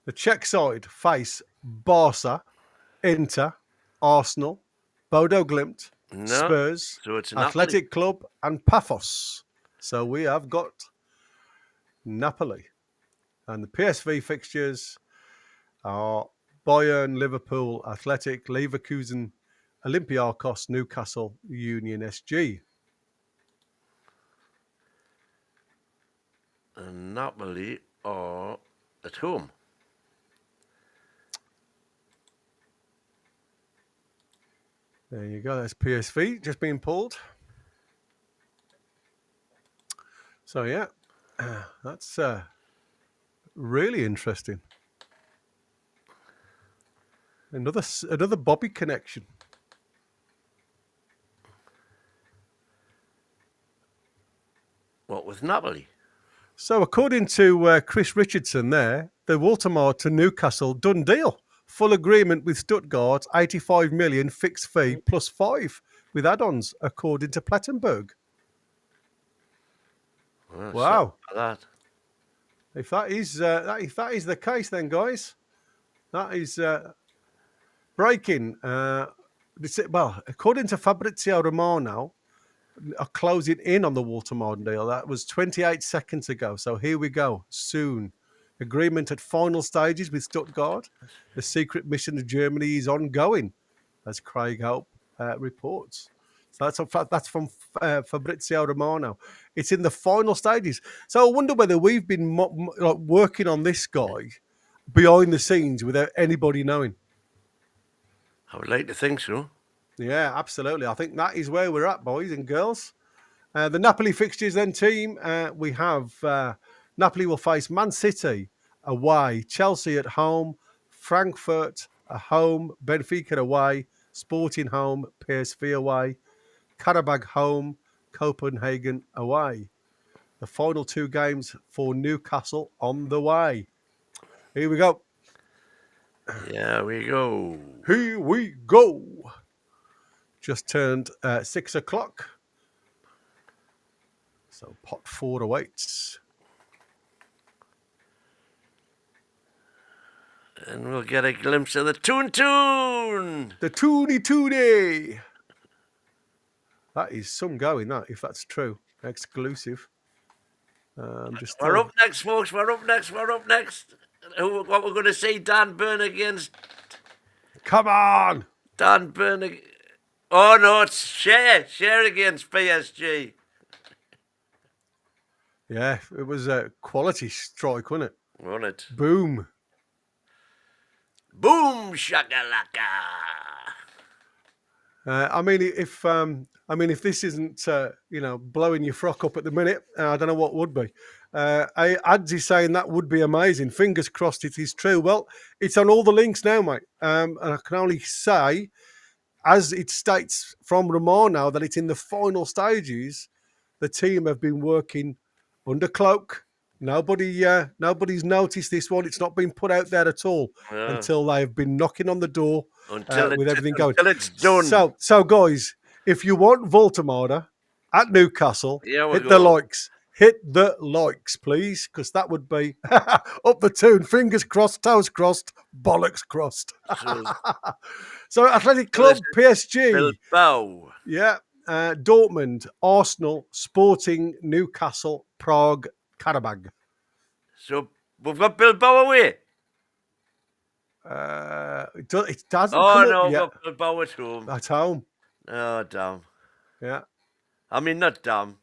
The Czech side face Barca, Inter, Arsenal, Bodo Glimt, Spurs, so it's Athletic Club, and Paphos. So we have got Napoli. And the PSV fixtures are Bayern, Liverpool, Athletic, Leverkusen, Olympiacos, Newcastle, Union SG. And Napoli are at home. There you go. That's PSV just being pulled. So, yeah, that's really interesting. Another Bobby connection. What with Napoli? So, according to Chris Richardson there, the Woltemade to Newcastle, done deal. Full agreement with Stuttgart, 85 million fixed fee plus 5 with add-ons, according to Plettenberg. Well, Wow. That. If that is the case, then guys, that is breaking. Well, according to Fabrizio Romano, are closing in on the Woltemade deal. That was 28 seconds ago. So here we go. Soon, agreement at final stages with Stuttgart. The secret mission to Germany is ongoing, as Craig Hope reports. So that's from Fabrizio Romano. It's in the final stages. So I wonder whether we've been working on this guy behind the scenes without anybody knowing. I would like to think so. Yeah, absolutely. I think that is where we're at, boys and girls. The Napoli fixtures then, team. We have Napoli will face Man City away, Chelsea at home, Frankfurt at home, Benfica away, Sporting home, PSV away, Karabag home, Copenhagen away. The final 2 games for Newcastle on the way. Here we go. Yeah, we go. Here we go. Just turned 6 o'clock. So pot 4 awaits. And we'll get a glimpse of the Toon. The Toony. That is some going, that, if that's true. Exclusive. We're up next, folks. We're up next. What we're going to see, Dan Burn against... Come on! Dan Burn... Oh, no, it's Share against PSG. Yeah, it was a quality strike, wasn't it? Wasn't it? Boom. Boom, shakalaka. If this isn't blowing your frock up at the minute, I don't know what would be. Ads is saying that would be amazing. Fingers crossed it is true. Well, it's on all the links now, mate. And I can only say, as it states from Romano, that it's in the final stages. The team have been working under cloak. Nobody's noticed this one. It's not been put out there at all until they have been knocking on the door with everything going. Until it's done. So guys, if you want Woltemade at Newcastle, hit the likes, please, because that would be up the Toon. Fingers crossed, toes crossed, bollocks crossed. So Athletic Club, PSG. Bilbao. Yeah. Dortmund, Arsenal, Sporting, Newcastle, Prague, Karabag. So we've got Bilbao away. It doesn't. Oh no, we've got Bilbao at home. At home. Oh damn. Yeah. I mean, not damn.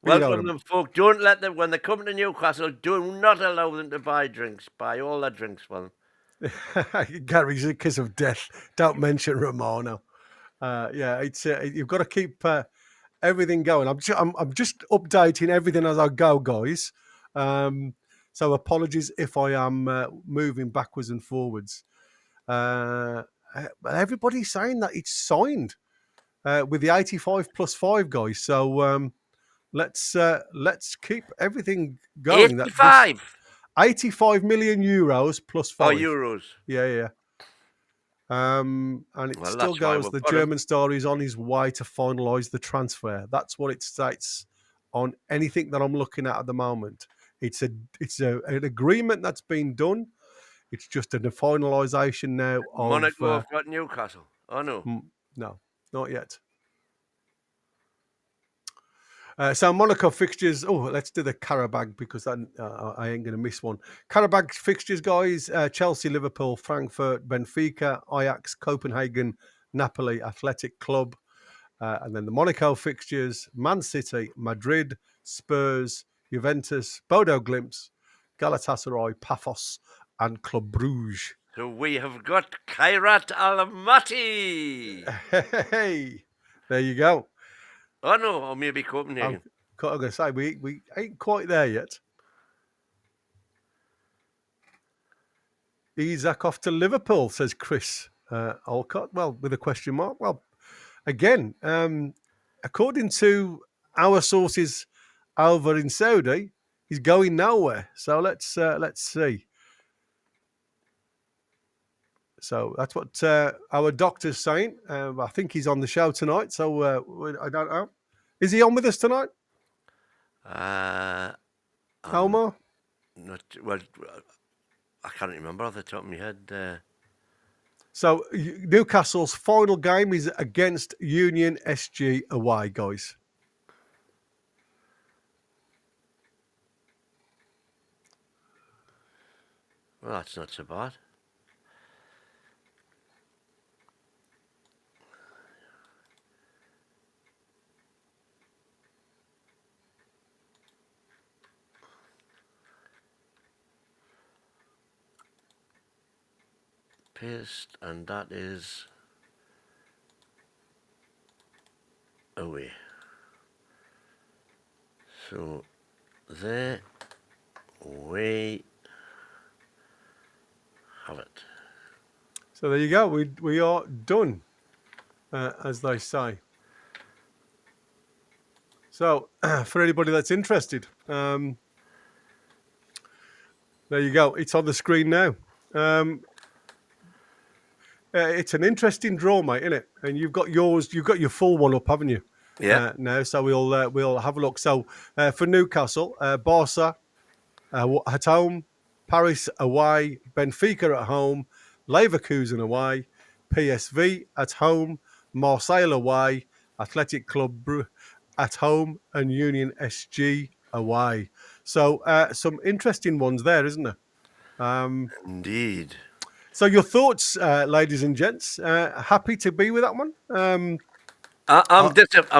Welcome them, folk. Don't let them, when they come to Newcastle, do not allow them to buy drinks. Buy all their drinks for them. Gary's a kiss of death. Don't mention Romano. It's you've got to keep everything going. I'm just updating everything as I go, guys. So apologies if I am moving backwards and forwards. But everybody's saying that it's signed with the 85 plus 5 guys. So let's keep everything going. 85 million euros plus 5. Oh, euros. Yeah. And it still goes. The German star is on his way to finalise the transfer. That's what it states on anything that I'm looking at the moment. It's an agreement that's been done. It's just a finalisation now of Monaco have got Newcastle. Oh no, no, not yet. So Monaco fixtures. Oh, let's do the Carabag because I ain't going to miss one. Carabag fixtures, guys. Chelsea, Liverpool, Frankfurt, Benfica, Ajax, Copenhagen, Napoli, Athletic Club. And then the Monaco fixtures, Man City, Madrid, Spurs, Juventus, Bodo Glimt, Galatasaray, Paphos, and Club Bruges. So we have got Kairat Almaty. Hey, there you go. Oh no, or maybe Copenhagen. I'm going to say, we ain't quite there yet. Isak off to Liverpool, says Chris Olcott. Well, with a question mark. Well, again, according to our sources over in Saudi, he's going nowhere. So let's see. So that's what our doctor's saying. I think he's on the show tonight. So I don't know. Is he on with us tonight? Omar? Not well. I can't remember off the top of my head. So Newcastle's final game is against Union SG away, guys. Well, that's not so bad. Paste, and that is away. So there we have it. So there you go. We are done, as they say. So for anybody that's interested, there you go. It's on the screen now. It's an interesting draw, mate, isn't it? And you've got yours. You've got your full one up, haven't you? Yeah. Now, so we'll have a look. So for Newcastle, Barca at home, Paris away, Benfica at home, Leverkusen away, PSV at home, Marseille away, Athletic Club at home, and Union SG away. So some interesting ones there, isn't there? Indeed. So your thoughts, ladies and gents? Happy to be with that one? I'm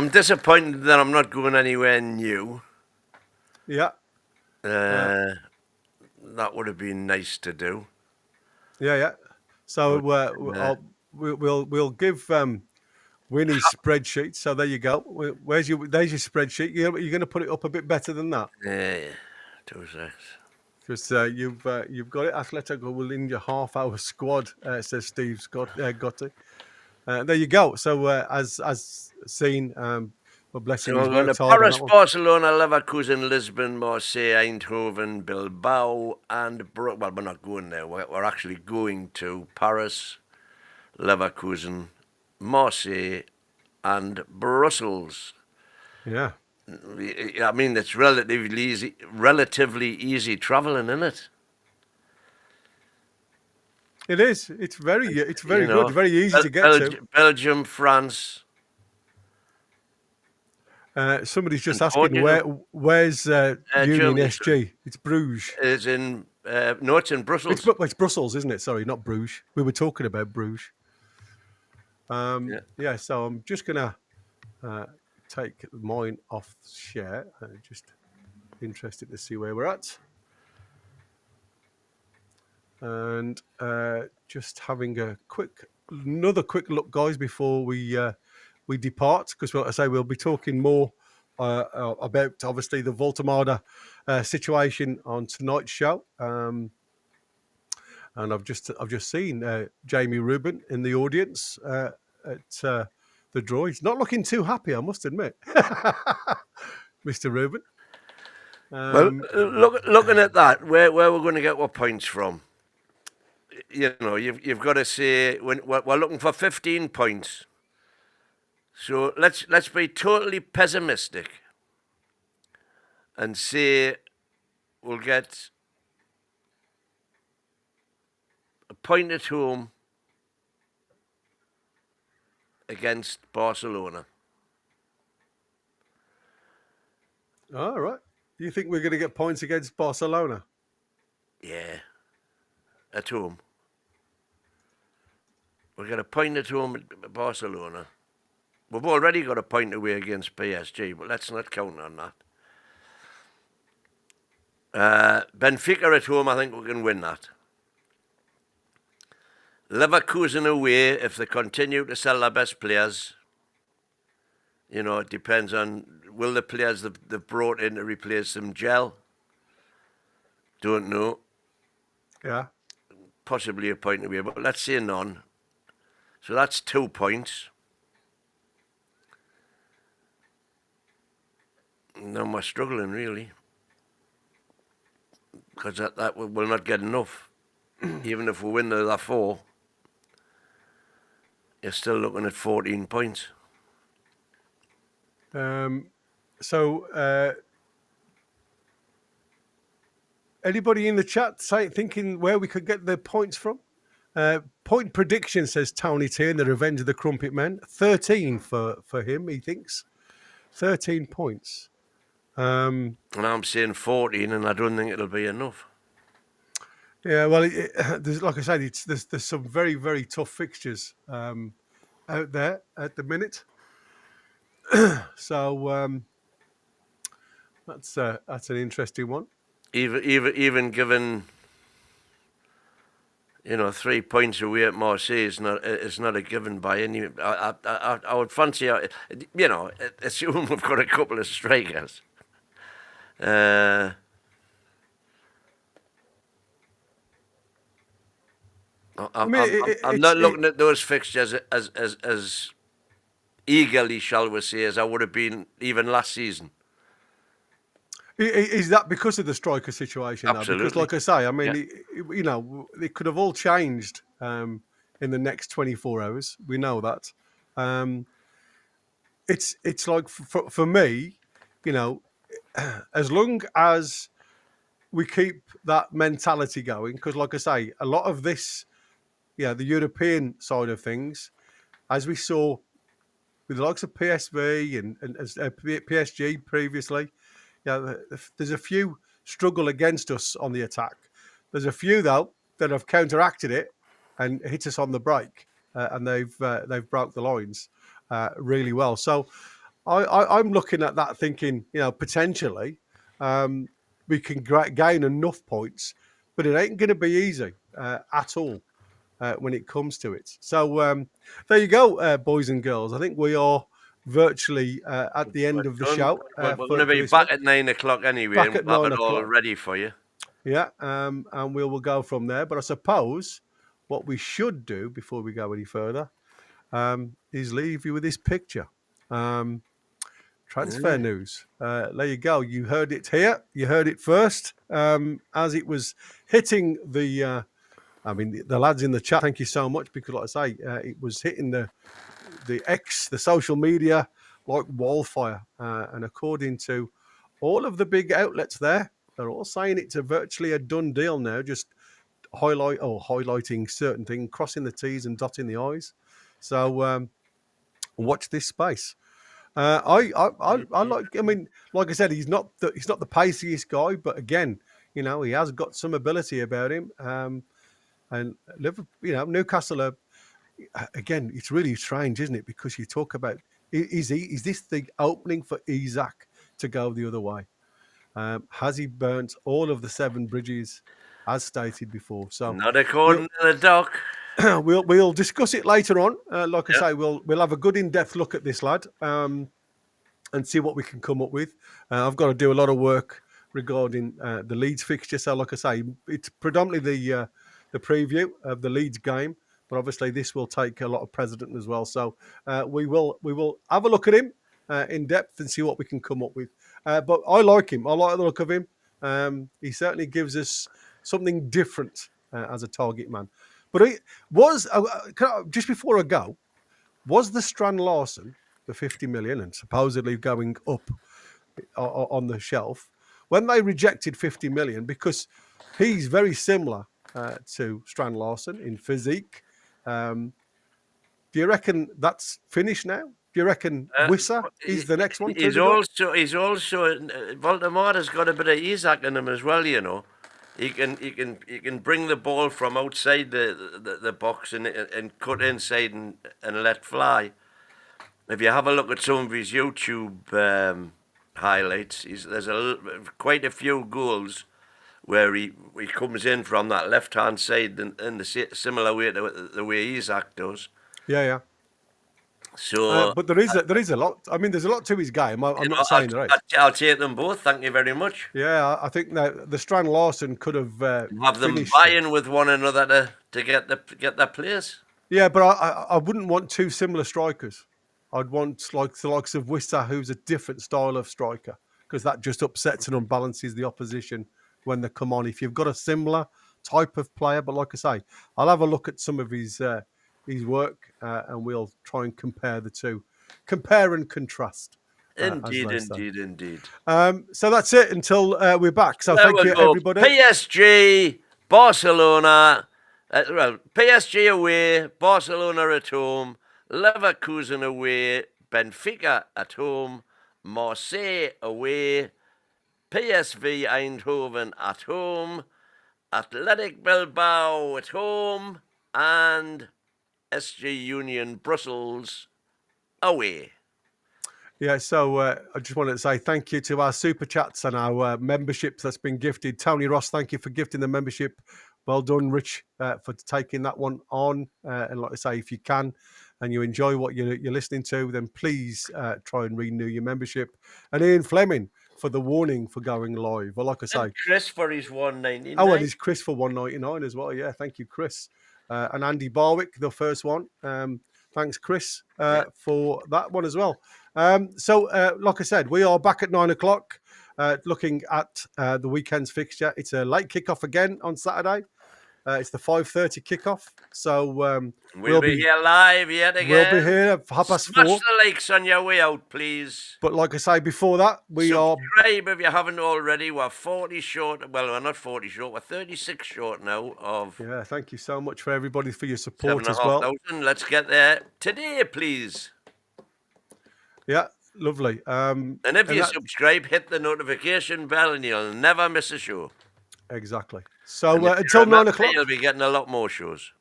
disappointed that I'm not going anywhere new. Yeah. That would have been nice to do. Yeah. So we'll give Winnie's spreadsheet. So there you go. There's your spreadsheet. You're going to put it up a bit better than that. Yeah. 2 seconds. Because you've got it. Atletico will in your half-hour squad, says Steve Gotti. There you go. So as seen, we're blessing his work. Paris, Barcelona, Leverkusen, Lisbon, Marseille, Eindhoven, Bilbao, and well, we're not going there. We're actually going to Paris, Leverkusen, Marseille, and Brussels. Yeah. I mean, it's relatively easy traveling, isn't it? It is. It's very good. Very easy to get to. Belgium, France. Somebody's just asking where's Union Germany, SG? It's Bruges. It's in it's in Brussels. It's Brussels, isn't it? Sorry, not Bruges. We were talking about Bruges. Yeah. So I'm just gonna take mine off share. Just interested to see where we're at, and just having another quick look, guys, before we depart, because I say we'll be talking more about obviously the Woltemade situation on tonight's show. And I've just seen Jamie Rubin in the audience at the draw. He's not looking too happy, I must admit, Mr. Rubin. Well, looking at that, where we're going to get our points from, you've got to say we're looking for 15 points. So let's be totally pessimistic and say we'll get a point at home against Barcelona. All right. Do you think we're going to get points against Barcelona? Yeah. At home. We've got a point at home at Barcelona. We've already got a point away against PSG, but let's not count on that. Benfica at home, I think we can win that. Leverkusen away, if they continue to sell their best players, you know, it depends on, will the players they've brought in to replace them gel? Don't know. Yeah. Possibly a point away, but let's say none. So that's 2 points. Now we're struggling, really. Because that will not get enough. Even if we win the other 4, you're still looking at 14 points. Anybody in the chat thinking where we could get the points from? Point prediction, says Tony T in the Revenge of the Crumpet Men. 13 for him, he thinks. 13 points. And I'm saying 14, and I don't think it'll be enough. Yeah, well, there's, like I said, there's some very, very tough fixtures out there at the minute. So that's an interesting one. Even given, you know, 3 points away at Marseille is not a given by any. I would fancy, you know, assume we've got a couple of strikers. I'm not looking at those fixtures as eagerly, shall we say, as I would have been even last season. Is that because of the striker situation? Absolutely. Because, like I say, I mean, Yeah. you know, it could have all changed in the next 24 hours. We know that. It's like for me, you know, as long as we keep that mentality going, because, like I say, a lot of this, the European side of things, as we saw with the likes of PSV and PSG previously. There's a few struggle against us on the attack. There's a few, though, that have counteracted it and hit us on the break, and they've broke the lines really well. So I'm looking at that thinking, you know, potentially we can gain enough points, but it ain't going to be easy at all when it comes to it. So there you go, boys and girls. I think we are virtually at the end of the show. We're going to be back at 9 o'clock anyway. Back at 9 it all o'clock. ready for you. Yeah, and we will go from there. But I suppose what we should do before we go any further is leave you with this picture. Transfer news. There you go. You heard it here. You heard it first. As it was hitting the lads in the chat, thank you so much, because like I say, it was hitting the social media like wildfire. And according to all of the big outlets there, they're all saying it's virtually a done deal now, just highlighting certain things, crossing the T's and dotting the I's. So watch this space. I mean, like I said, he's not the paciest guy, but again, you know, he has got some ability about him. And Liverpool, you know, Newcastle are, again, it's really strange, isn't it? Because you talk about, is this the opening for Isak to go the other way? Has he burnt all of the 7 bridges, as stated before? So not according to the doc. We'll discuss it later on. Like I say, we'll have a good in-depth look at this lad and see what we can come up with. I've got to do a lot of work regarding the Leeds fixture. So, like I say, it's predominantly the preview of the Leeds game, but obviously this will take a lot of precedent as well. So we will have a look at him in depth and see what we can come up with. But I like him. I like the look of him. He certainly gives us something different as a target man. But it was, just before I go, was the Strand Larsen, the 50 million and supposedly going up on the shelf, when they rejected 50 million, because he's very similar to Strand Larsen in physique. Do you reckon that's finished now? Do you reckon Wissa is the next one? He's also Woltemade has got a bit of Isak in him as well. You know, he can bring the ball from outside the box and cut inside and let fly. If you have a look at some of his YouTube highlights, there's quite a few goals where he comes in from that left hand side in the similar way to the way Isak does. Yeah. So, but there is a lot. I mean, there's a lot to his game. I'm not saying there is. I'll take them both. Thank you very much. Yeah, I think that the Strand Larson could have them vying with one another to get their place. Yeah, but I wouldn't want two similar strikers. I'd want like the likes of Wissa, who's a different style of striker, because that just upsets and unbalances the opposition when they come on. If you've got a similar type of player, but like I say, I'll have a look at some of his work and we'll try and compare the two, compare and contrast. Indeed. So that's it until we're back. So thank you, everybody. PSG, Barcelona. PSG away, Barcelona at home, Leverkusen away, Benfica at home, Marseille away, PSV Eindhoven at home, Athletic Bilbao at home, and SG Union Brussels away. Yeah, so I just wanted to say thank you to our super chats and our memberships that's been gifted. Tony Ross, thank you for gifting the membership. Well done, Rich, for taking that one on. And like I say, if you can and you enjoy what you're listening to, then please try and renew your membership. And Ian Fleming for the warning for going live. Well, like I say, and Chris for his $1.99. Oh, and it's Chris for $1.99 as well. Yeah, thank you, Chris. And Andy Barwick, the first one. Thanks, Chris, for that one as well. So, like I said, we are back at 9 o'clock. Looking at the weekend's fixture. It's a late kickoff again on Saturday. It's the 5:30 kickoff. So we'll be here live yet again. We'll be here at 4:30. Smash the likes on your way out, please. But like I say, before that, subscribe if you haven't already. We're 40 short. Well, we're not 40 short. We're 36 short now of... Yeah, thank you so much for everybody for your support as well. 7,500. Let's get there today, please. Yeah. Lovely. And if you subscribe, hit the notification bell and you'll never miss a show. Exactly. So until 9 o'clock. You'll be getting a lot more shows.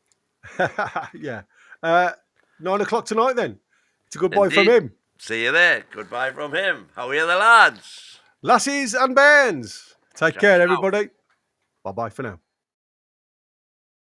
Yeah. 9 o'clock tonight then. It's a goodbye from him. See you there. Goodbye from him. How are the lads? Lassies and bands. Take care, everybody. Bye-bye for now.